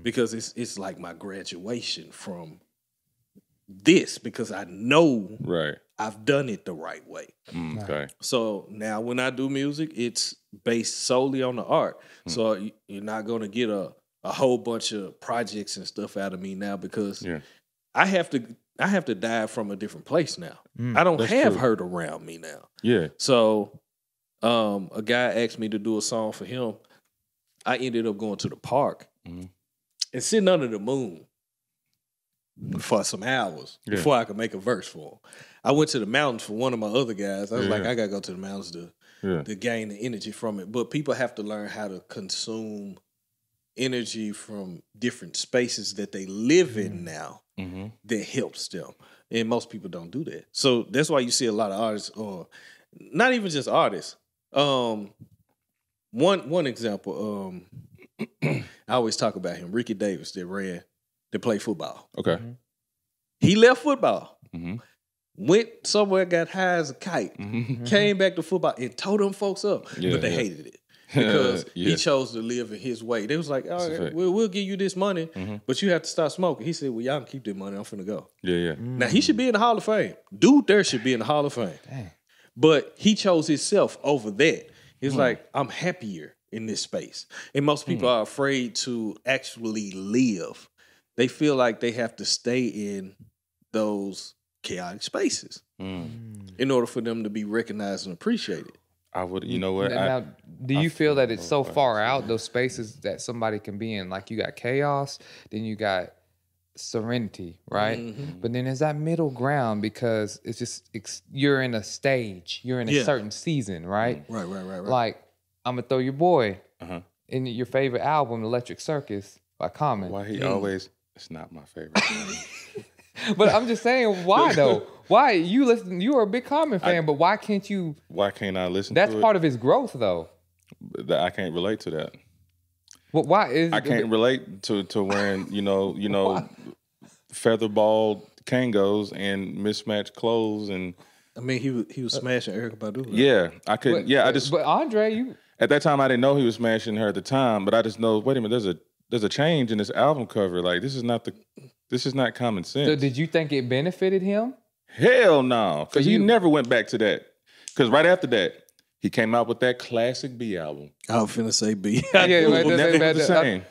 because it's like my graduation from this, because I know Right. I've done it the right way. Okay. So now when I do music, it's based solely on the art. So you're not going to get a whole bunch of projects and stuff out of me now, because I have to dive from a different place now. I don't have true. hurt around me now. Yeah. So a guy asked me to do a song for him. I ended up going to the park and sitting under the moon for some hours before I could make a verse for him. I went to the mountains for one of my other guys. I was like, I got to go to the mountains to gain the energy from it. But people have to learn how to consume energy from different spaces that they live in now that helps them. And most people don't do that. So that's why you see a lot of artists, or not even just artists. One example, I always talk about him, Ricky Davis, that played football. Okay. He left football, went somewhere, got high as a kite, came back to football and tore them folks up, but they hated it. Because he chose to live in his way. They was like, all right, we'll give you this money, but you have to stop smoking. He said, well, y'all can keep that money. I'm finna go. Now, he should be in the Hall of Fame. Dude there should be in the Hall of Fame. Dang. But he chose himself over that. He's like, I'm happier in this space. And most people are afraid to actually live. They feel like they have to stay in those chaotic spaces in order for them to be recognized and appreciated. I would, you know what? Now, do you feel that it's so far out, those spaces that somebody can be in? Like you got chaos, then you got serenity, right? But then there's that middle ground, because it's just, you're in a stage, you're in a certain season, right? Right. Like, I'm going to throw your boy in your favorite album, Electric Circus by Common. Why he always, it's not my favorite. But I'm just saying, why though? Why you are a big Common fan, but why can't you? Why can't I listen That's to it? part of his growth, though. I can't relate to that. Well, why is I can't relate to wearing, you know, featherball Kangos and mismatched clothes, and I mean, he was smashing Erykah Badu. Right? Yeah, I could. But Andre, you at that time I didn't know he was smashing her at the time, but I just know. Wait a minute, there's a change in this album cover. Like this is not common sense. So did you think it benefited him? Hell no, because he never went back to that. Because right after that, he came out with that classic B album. I was finna say B. Never was the same.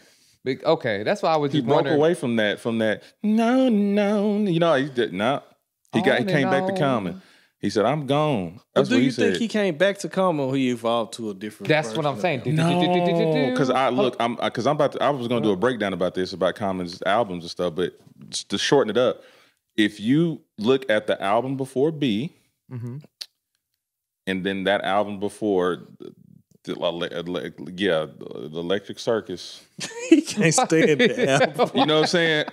Okay, that's why I was. He broke away from that. No, you know, he did not. He came back to Common. He said, "I'm gone." That's do what you he said. think he came back to Common, or he evolved to a different? That's what I'm saying. No, because I was going to do a breakdown about this, about Common's albums and stuff, but just to shorten it up, if you look at the album before B, and then that album before, the Electric Circus, he can't stand the album. You know what I'm saying?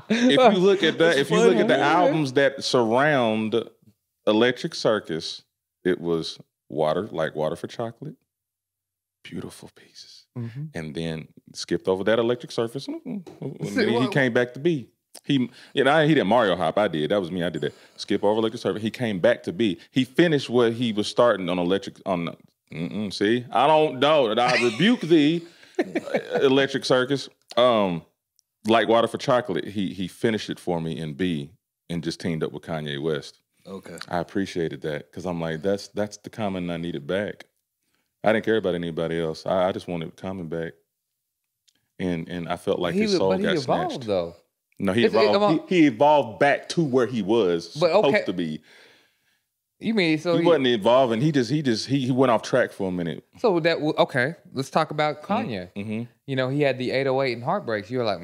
If you look at that, if you look at the albums that surround Electric Circus, it was Water for Chocolate, beautiful pieces, and then skipped over that Electric Circus. And then he came back to B. He didn't Mario hop. I did. That was me. I did that. Skip over Electric Circus. He came back to B. He finished what he was starting on Electric. See, I don't know. I rebuke thee, Electric Circus. Like Water for Chocolate, he finished it for me in B and just teamed up with Kanye West. Okay. I appreciated that because I'm like, that's the Common I needed back. I didn't care about anybody else. I just wanted Common back. And I felt like his soul got evolved, snatched. Though. No, he evolved. He evolved back to where he was supposed to be. You mean so he wasn't evolving? He went off track for a minute. So let's talk about Kanye. You know, he had the 808 and Heartbreaks. You were like,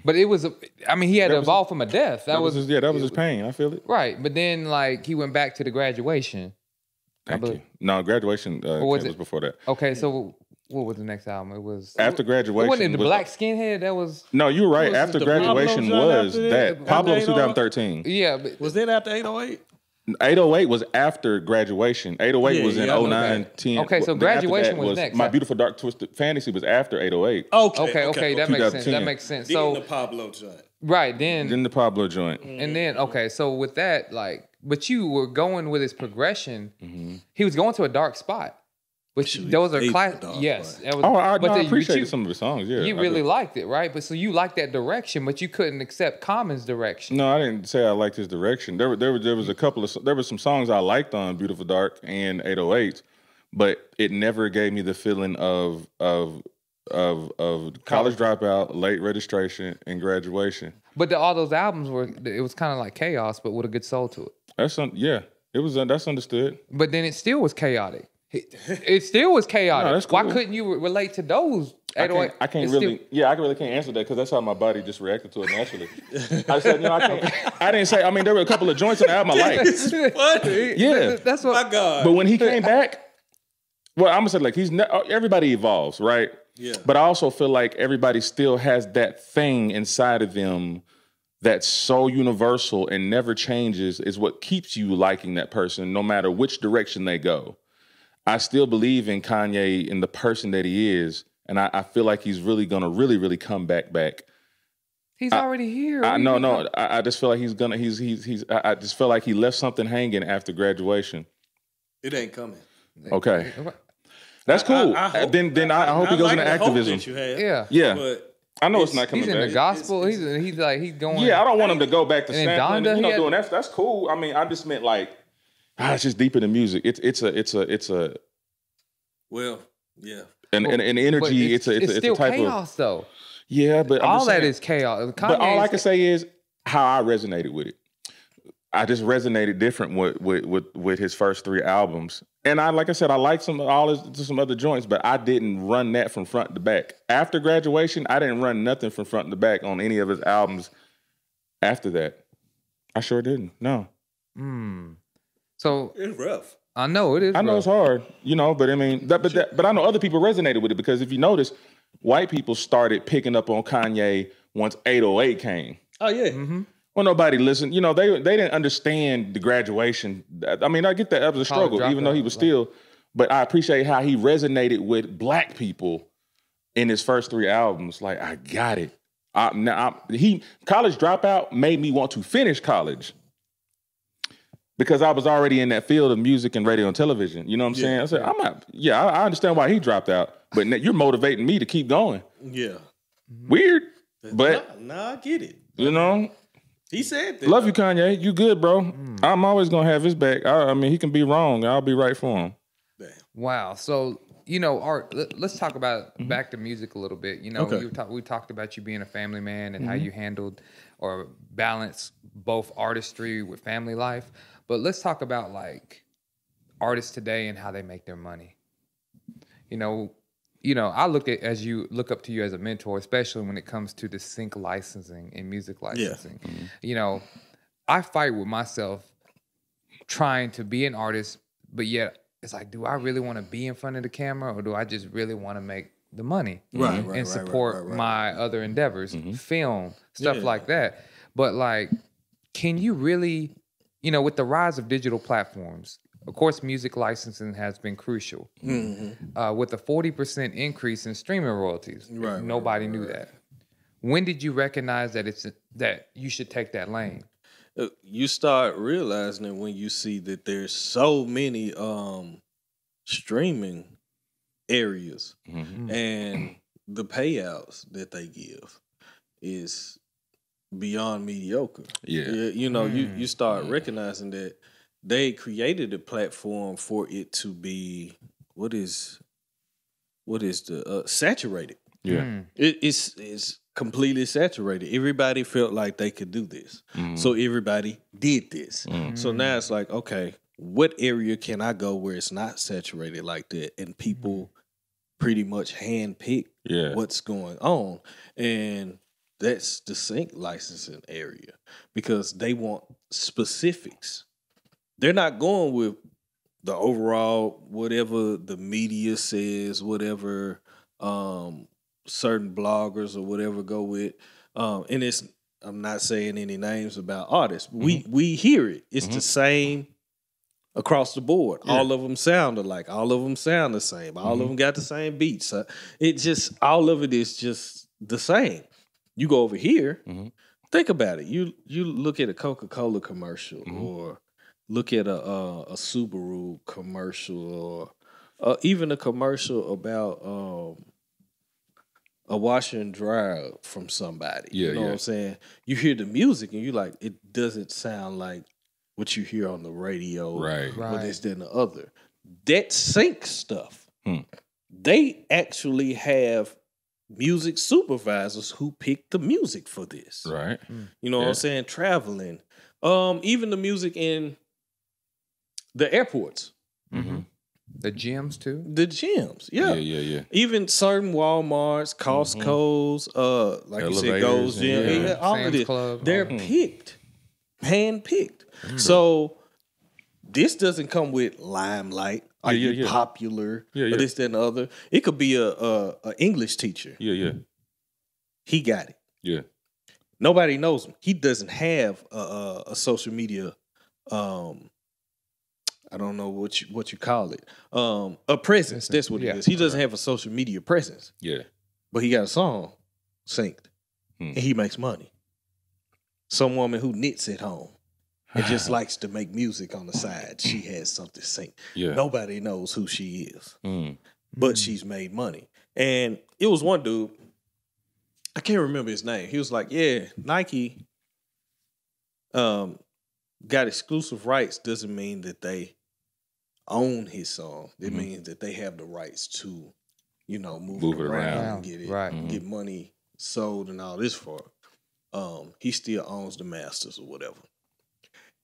But it was, he had to evolve from a death. That was his pain. I feel it. Right, but then he went back to the Graduation. Thank you. No, Graduation was before that. Okay, so what was the next album? It was after Graduation. Wasn't it the Black Skinhead? That was no. You're right. After Graduation was that Pablo 2013. Yeah, but was that after 808? 808 was after Graduation. 808 was in 09, 10. Okay, so Graduation was next. My Beautiful Dark Twisted Fantasy was after 808. Okay, that makes sense. That makes sense. So the Pablo joint. Right, then the Pablo joint. And then so with that, but you were going with his progression. He was going to a dark spot. But Shoot, those are he class. dog, Yes. boy. That was, I but appreciated some of the songs. Yeah, you I really do. liked it, right? But so you liked that direction, but you couldn't accept Common's direction. No, I didn't say I liked his direction. There was a couple of there were some songs I liked on Beautiful Dark and 808s, but it never gave me the feeling of college dropout, late registration, and graduation. But all those albums it was kind of like chaos, but with a good soul to it. That's understood. But then it still was chaotic. It still was chaotic. No, that's cool. Why couldn't you relate to those? I really can't answer that because that's how my body just reacted to it naturally. I said, I didn't say. I mean, there were a couple of joints on the album I liked. What? Yeah, That's what. My God. but when he came back, well, I'm gonna say like everybody evolves, right? Yeah. But I also feel like everybody still has that thing inside of them that's so universal and never changes. Is what keeps you liking that person, no matter which direction they go. I still believe in Kanye and the person that he is, and I feel like he's really gonna really come back. He's already here. I just feel like he's gonna. I just feel like he left something hanging after graduation. It ain't coming. Okay, that's cool. I hope, then I hope he goes into the hope activism. that you had, Yeah. But I know it's not coming He's in back. the gospel. He's going. Yeah, I don't want him to go back to And sampling. Donda, Doing that's cool. I mean, I just meant like, it's just deeper than music. It's a well, yeah. an energy. It's a still type chaos of though. yeah. But I'm All just that saying, is chaos. But all I Kanye's- can say is how I resonated with it. I just resonated different with his first 3 albums, and like I said, I liked some other joints, but I didn't run that from front to back. After graduation, I didn't run nothing from front to back on any of his albums. After that, I sure didn't. No. So It's rough. I know it is. I know rough. it's hard, but I mean, but I know other people resonated with it because if you notice, white people started picking up on Kanye once 808 came. Oh yeah. Mm-hmm. Well, nobody listened. They didn't understand the graduation. I mean, I get that was a struggle, even though he was still. But I appreciate how he resonated with black people in his first 3 albums. Like, I got it. College Dropout made me want to finish college because I was already in that field of music and radio and television. You know what I'm saying? I said, I understand why he dropped out, but you're motivating me to keep going. Yeah. Weird, but nah, I get it. He said that. Love you, Kanye. You good, bro. I'm always gonna have his back. I mean, he can be wrong. I'll be right for him. Damn. Wow. So Art. Let's talk about back to music a little bit. Okay. We talked about you being a family man and how you handled or balanced both artistry with family life. But let's talk about like artists today and how they make their money. I look up to you as a mentor, especially when it comes to the sync licensing and music licensing. Yeah. I fight with myself trying to be an artist, but yet it's like, do I really want to be in front of the camera or do I just really want to make the money and support my other endeavors, film, stuff like that? But like, can you really, with the rise of digital platforms, of course, music licensing has been crucial. With a 40% increase in streaming royalties, nobody knew that. When did you recognize that you should take that lane? You start realizing it when you see that there's so many streaming areas, and the payouts that they give is beyond mediocre. Yeah. You start recognizing that they created a platform for it to be what is the saturated. Yeah. It's completely saturated. Everybody felt like they could do this. So everybody did this. So now it's like, okay, what area can I go where it's not saturated like that? And people pretty much handpick what's going on. And that's the sync licensing area because they want specifics. They're not going with the overall, whatever the media says, whatever certain bloggers or whatever go with. And I'm not saying any names about artists. We hear it. It's the same across the board. Yeah. All of them sound alike. All of them sound the same. All of them got the same beats. All of it is just the same. You go over here, think about it. You look at a Coca-Cola commercial or look at a Subaru commercial or Even a commercial about a washer and dryer from somebody. Yeah, you know what I'm saying? You hear the music and you like, it doesn't sound like what you hear on the radio Right. or this, that, and the other. That sync stuff. Hmm. They actually have music supervisors who pick the music for this. Right. You know what I'm saying? Traveling. Even the music in the airports. Mm-hmm. The gyms too. The gyms. Yeah. Yeah. Even certain Walmarts, Costco's, like Elevators you said, Gold's Gym, and all of Sam's this. Club. They're picked, hand-picked. So this doesn't come with limelight. Are you popular? Yeah. Or this, that, and the other. It could be a English teacher. Yeah. He got it. Yeah. Nobody knows him. He doesn't have a social media. I don't know what you call it. A presence. That's what it is. He doesn't have a social media presence. Yeah. But he got a song synced, and he makes money. Some woman who knits at home and just likes to make music on the side, she has something synced. Yeah. Nobody knows who she is, but she's made money. And it was one dude, I can't remember his name. He was like, yeah, Nike got exclusive rights doesn't mean that they own his song. It means that they have the rights to, move it around and get it, get money sold and all this for it. He still owns the masters or whatever.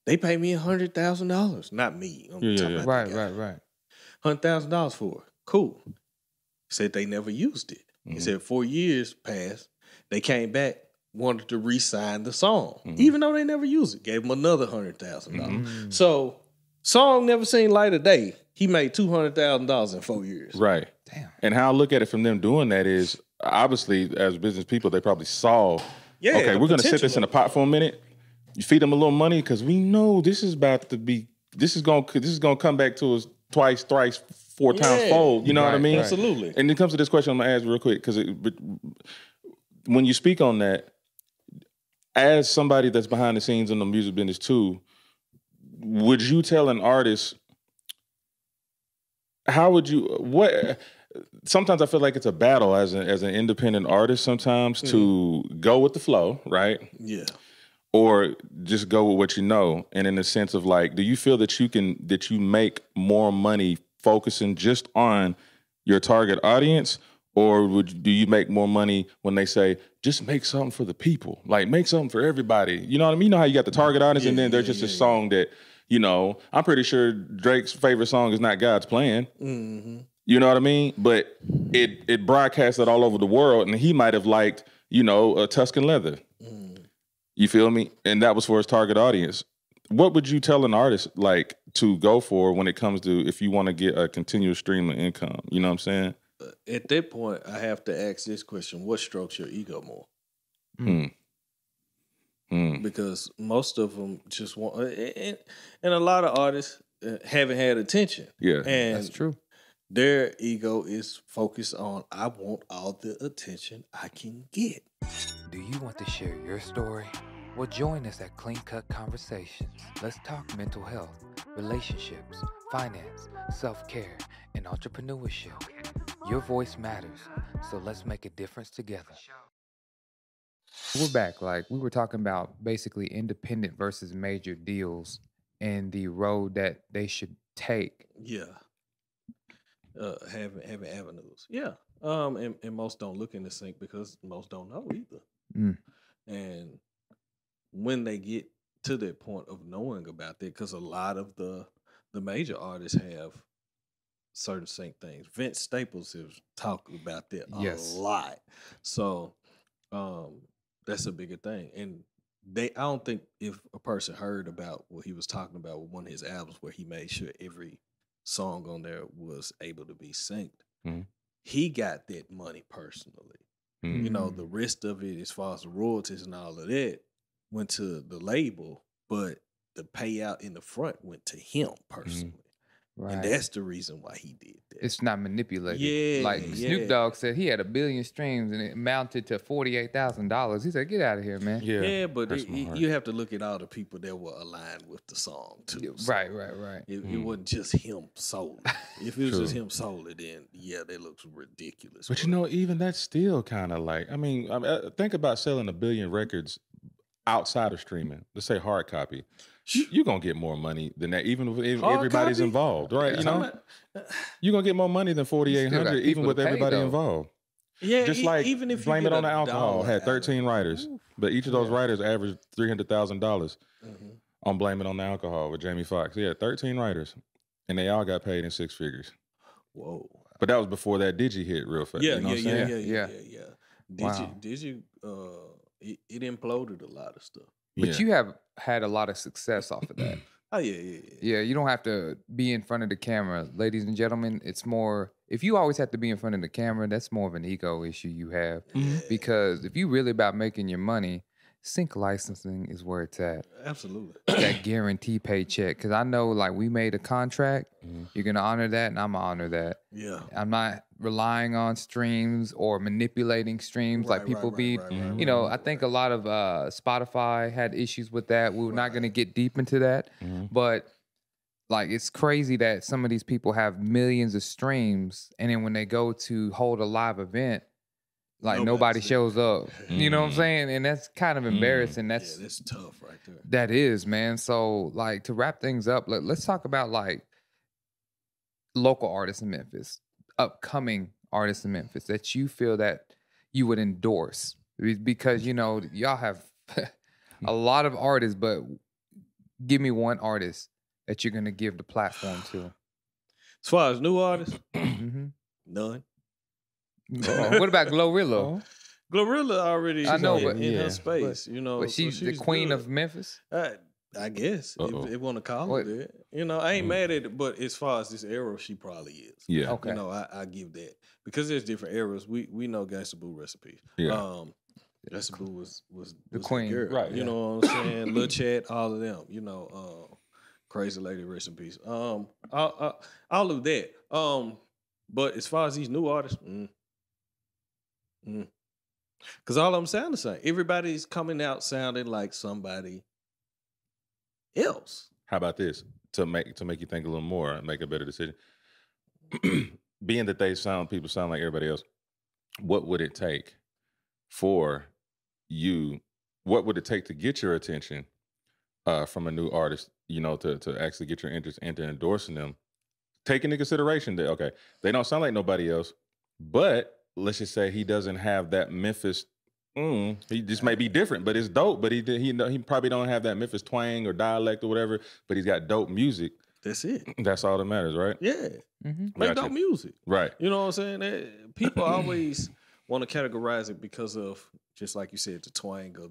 They pay me $100,000, not me. Right. $100,000 for it. Cool. Said they never used it. He said 4 years passed. They came back, wanted to re-sign the song, even though they never used it. Gave him another $100,000. So, song never seen light of day. He made $200,000 in 4 years. Right. Damn. And how I look at it from them doing that is, obviously, as business people, they probably saw, okay, we're going to set this in a pot for a minute. You feed them a little money because we know this is about to be. This is going to come back to us twice, thrice, four times fold. You know what I mean? Absolutely. And it comes to this question I'm going to ask real quick because when you speak on that, as somebody that's behind the scenes in the music business too, would you tell an artist? How would you? What? Sometimes I feel like it's a battle as an independent artist. Sometimes to go with the flow, right? Yeah. Or just go with what you know. And in the sense of like, do you feel that you make more money focusing just on your target audience? Or do you make more money when they say, just make something for the people? Like, make something for everybody. You know what I mean? You know how you got the target audience and then there's just a song that, I'm pretty sure Drake's favorite song is not God's Plan. Mm-hmm. You know what I mean? But it broadcasted all over the world and he might have liked, a Tuscan Leather. You feel me? And that was for his target audience. What would you tell an artist like to go for when it comes to if you want to get a continuous stream of income? You know what I'm saying? At that point, I have to ask this question: what strokes your ego more? Because most of them just want, and a lot of artists haven't had attention. Yeah, and that's true. Their ego is focused on, I want all the attention I can get. Do you want to share your story? Well, join us at Clean Cut Conversations. Let's talk mental health, relationships, finance, self-care, and entrepreneurship. Your voice matters, so let's make a difference together. We're back. Like we were talking about basically independent versus major deals and the road that they should take. Yeah. Having avenues. Yeah. And most don't look in the sync because most don't know either. And when they get to that point of knowing about that, because a lot of the major artists have certain sync things. Vince Staples has talked about that a lot. So that's a bigger thing. And I don't think if a person heard about what he was talking about with one of his albums where he made sure every song on there was able to be synced, he got that money personally. The rest of it, as far as the royalties and all of that, went to the label, but the payout in the front went to him personally. Right. And that's the reason why he did that. It's not manipulated. Yeah, Like Snoop Dogg said, he had 1 billion streams and it amounted to $48,000. He said, "Get out of here, man." Yeah, but hurts my heart. you have to look at all the people that were aligned with the song too. So Right. it wasn't just him solely. If it was just him solely, then yeah, that looks ridiculous. But you know, even that's still kind of like, I mean, think about selling 1 billion records outside of streaming. Let's say hard copy. You're going to get more money than that, even if everybody's copy? involved, right? You know, you're going to get more money than 4,800, even with everybody involved. Yeah, Just like even if Blame you It get on the Alcohol $1 had out 13 of it. writers, but each of those writers averaged $300,000 Mm-hmm. on Blame It on the Alcohol with Jamie Foxx. He had 13 writers, and they all got paid in 6 figures. Whoa. But that was before that Digi hit real fast. Yeah, you know what I'm saying? yeah. Wow. It imploded a lot of stuff. But you have had a lot of success off of that. Oh yeah. Yeah, you don't have to be in front of the camera. Ladies and gentlemen, it's more, if you always have to be in front of the camera, that's more of an ego issue you have. Because if you really about making your money, sync licensing is where it's at. Absolutely. That guarantee paycheck. Because I know, like, we made a contract. You're going to honor that, and I'm going to honor that. Yeah. I'm not relying on streams or manipulating streams like people be. You know, I think a lot of Spotify had issues with that. We're not going to get deep into that. But, like, it's crazy that some of these people have millions of streams, and then when they go to hold a live event, like nobody shows up. You know what I'm saying? And that's kind of embarrassing. That's tough right there. That is, man. So, like, to wrap things up, let's talk about, like, local artists in Memphis, upcoming artists in Memphis that you feel that you would endorse. Because, you know, y'all have a lot of artists, but give me one artist that you're going to give the platform to. As far as new artists, Mm-hmm. none. What about Glorilla? Glorilla already I know, in but her space, you know. But she's the queen good. of Memphis? I guess, if they want to call it that. You know, I ain't mad at it, but as far as this era, she probably is. Yeah. Okay. You know, I give that. Because there's different eras. We know Gangsta Boo recipes. Yeah. Gangsta Boo was The her queen, girl, right, You yeah. know what I'm saying? Lil Chat, all of them. You know, Crazy Lady recipes. All of that. But as far as these new artists, because all of them sound the same. Everybody's coming out sounding like somebody else. How about this? To make you think a little more and make a better decision. Being that people sound like everybody else, what would it take for you? What would it take to get your attention from a new artist, you know, to actually get your interest into endorsing them? Take into consideration that, okay, they don't sound like nobody else, but let's just say he doesn't have that Memphis. He just may be different, but it's dope. But he probably don't have that Memphis twang or dialect or whatever. But he's got dope music. That's it. That's all that matters, right? Yeah. Mm-hmm. Make Gotcha. dope music. Right. You know what I'm saying? People always want to categorize it because of, just like you said, the twang of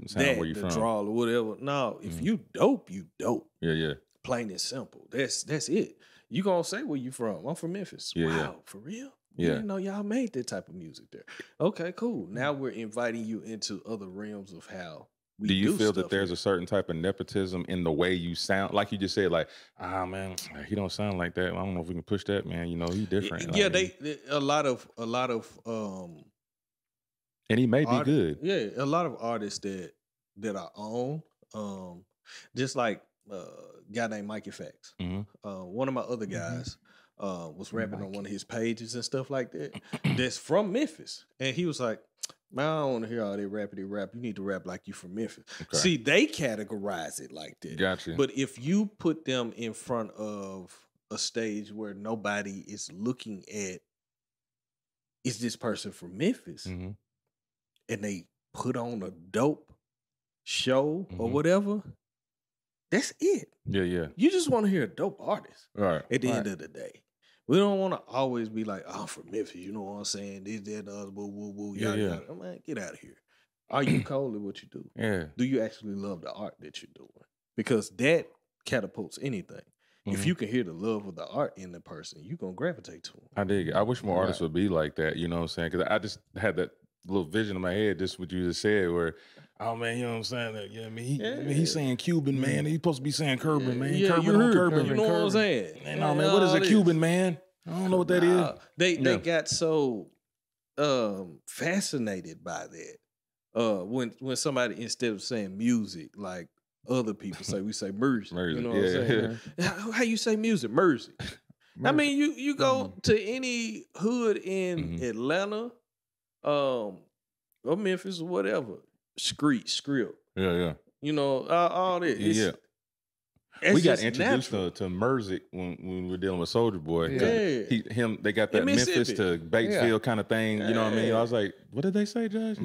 sound where you the from. drawl or whatever. No, if you dope, you dope. Yeah. Plain and simple. That's it. You gonna say where you from? I'm from Memphis. Yeah, wow, yeah. for real? Yeah. I didn't know y'all made that type of music there. Okay, cool. Now we're inviting you into other realms of how we Do you feel that stuff there's here. a certain type of nepotism in the way you sound? Like you just said, like, man, he don't sound like that. I don't know if we can push that, man. You know, he different. Yeah, Like, they a lot of and he may be good. Yeah, a lot of artists that are on, just like a guy named Mikey Fax. Mhm. One of my other guys was rapping on one of his pages and stuff like that. That's from Memphis, and he was like, "Man, I don't want to hear all that rapidy rap. You need to rap like you from Memphis." Okay. See, they categorize it like that. Gotcha. But if you put them in front of a stage where nobody is looking at, is this person from Memphis? Mhm. And they put on a dope show or Mhm. whatever, that's it. Yeah. You just want to hear a dope artist All right. at the end of the day. We don't want to always be like, "Oh, I'm from Memphis," you know what I'm saying? This, that, the other, woo, woo, woo, Yeah, yada, yeah. yada. Man, get out of here. Are you cold at what you do? Yeah. Do you actually love the art that you're doing? Because that catapults anything. If Mhm. you can hear the love of the art in the person, you're going to gravitate to them. I dig it. I wish more artists would be like that. You know what I'm saying? Because I just had that little vision in my head, just what you just said, where, oh man, you know what I'm saying? That, yeah, I mean, he's saying Cuban, man. He's supposed to be saying Cuban, man. Yeah, Cuban you on heard, Cuban. you know what I'm saying? Man, no, man, what is a Cuban, man? I don't know what that is. They got so fascinated by that. When somebody, instead of saying music, like other people say, we say music. You know what I'm saying? How you say music? Music. I mean, you go to any hood in Atlanta, or Memphis or whatever, script. Yeah. You know, all that. We got introduced to Merzik when we were dealing with Soulja Boy. Yeah. They got that Memphis to Batesville kind of thing. You know what I mean? I was like, what did they say, Josh?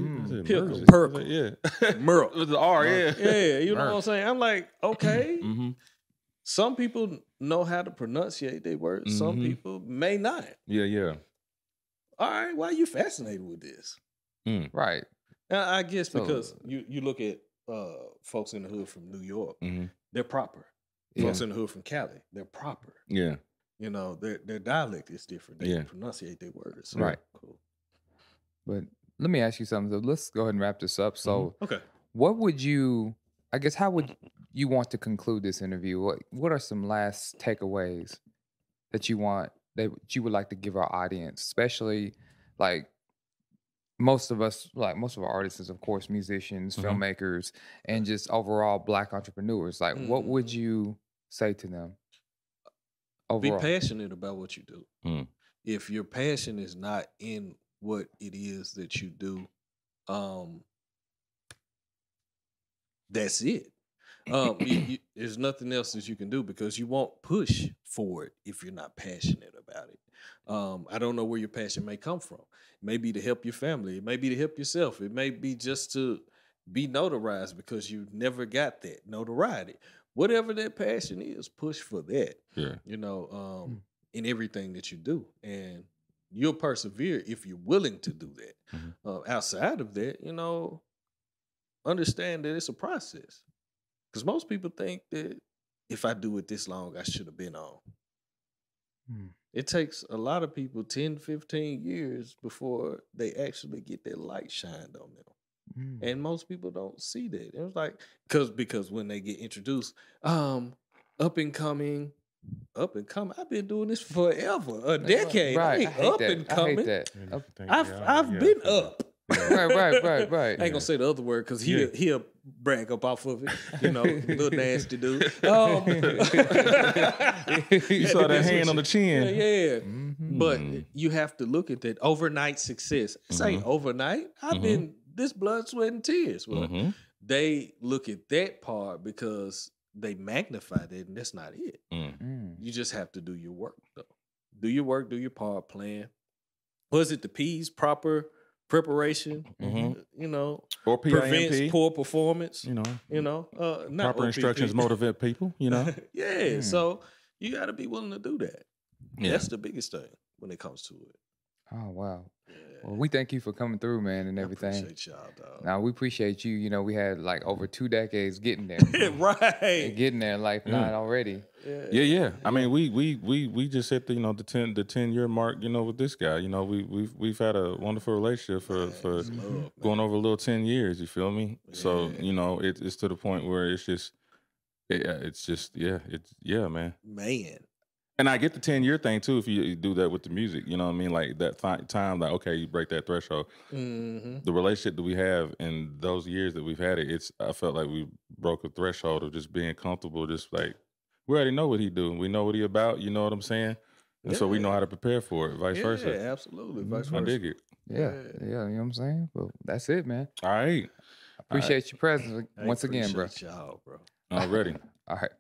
Purple. Yeah. Merle. With the R, yeah. Yeah, you know what I'm saying? I'm like, okay. Some people know how to pronunciate their words. Some people may not. Yeah. All right, why are you fascinated with this? Right. I guess because you look at folks in the hood from New York, they're proper. Folks in the hood from Cali, they're proper. Yeah. You know, their dialect is different. They pronunciate their words. So, right. Cool. But let me ask you something. So let's go ahead and wrap this up. So okay. What would you, I guess, how would you want to conclude this interview? What are some last takeaways that you would like to give our audience, especially like most of our artists is, of course, musicians, filmmakers, and just overall Black entrepreneurs. Like, what would you say to them? Overall? Be passionate about what you do. If your passion is not in what it is that you do, that's it. There's nothing else that you can do because you won't push for it if you're not passionate about it. I don't know where your passion may come from. It may be to help your family. It may be to help yourself. It may be just to be notarized because you never got that notoriety. Whatever that passion is, push for that. Yeah. You know, in everything that you do. And you'll persevere if you're willing to do that. Outside of that, you know, understand that it's a process. Because most people think that if I do it this long, I should have been on. It takes a lot of people 10, 15 years before they actually get that light shined on them. And most people don't see that. It was like, because when they get introduced, up and coming. I've been doing this forever, a decade. Right. I ain't up and coming. I hate that. I've been up. Right. I ain't gonna say the other word because he'll brag up off of it. You know, little nasty dude. You saw that hand on the chin. Yeah. But you have to look at that overnight success. This ain't overnight. I've been this blood, sweat, and tears. Well, they look at that part because they magnify that, and that's not it. You just have to do your work, though. Do your work, do your part, plan. Was it the P's? Proper preparation, you know, or prevents poor performance. Not proper OPP. instructions motivate people. You know, So you got to be willing to do that. That's the biggest thing when it comes to it. Oh wow. Well, we thank you for coming through, man, and everything. I appreciate y'all, dog. Now we appreciate you. You know, we had like over 2 decades getting there, right? And getting there, like not already. Yeah. I mean, we just hit the 10-year mark. You know, with this guy, you know, we've had a wonderful relationship for going over a little 10 years. You feel me? Yeah. So you know, it's to the point where it's just, man. And I get the 10-year thing too. If you do that with the music, you know what I mean? Like that time, like okay, you break that threshold. The relationship that we have in those years that we've had it, I felt like we broke a threshold of just being comfortable. Just like we already know what he do. We know what he about. You know what I'm saying? And so we know how to prepare for it. Vice versa. Yeah, absolutely. Vice versa. I dig it. Yeah. You know what I'm saying? Well, that's it, man. All right. Appreciate your presence once again, bro. Y'all, bro. Already. All right.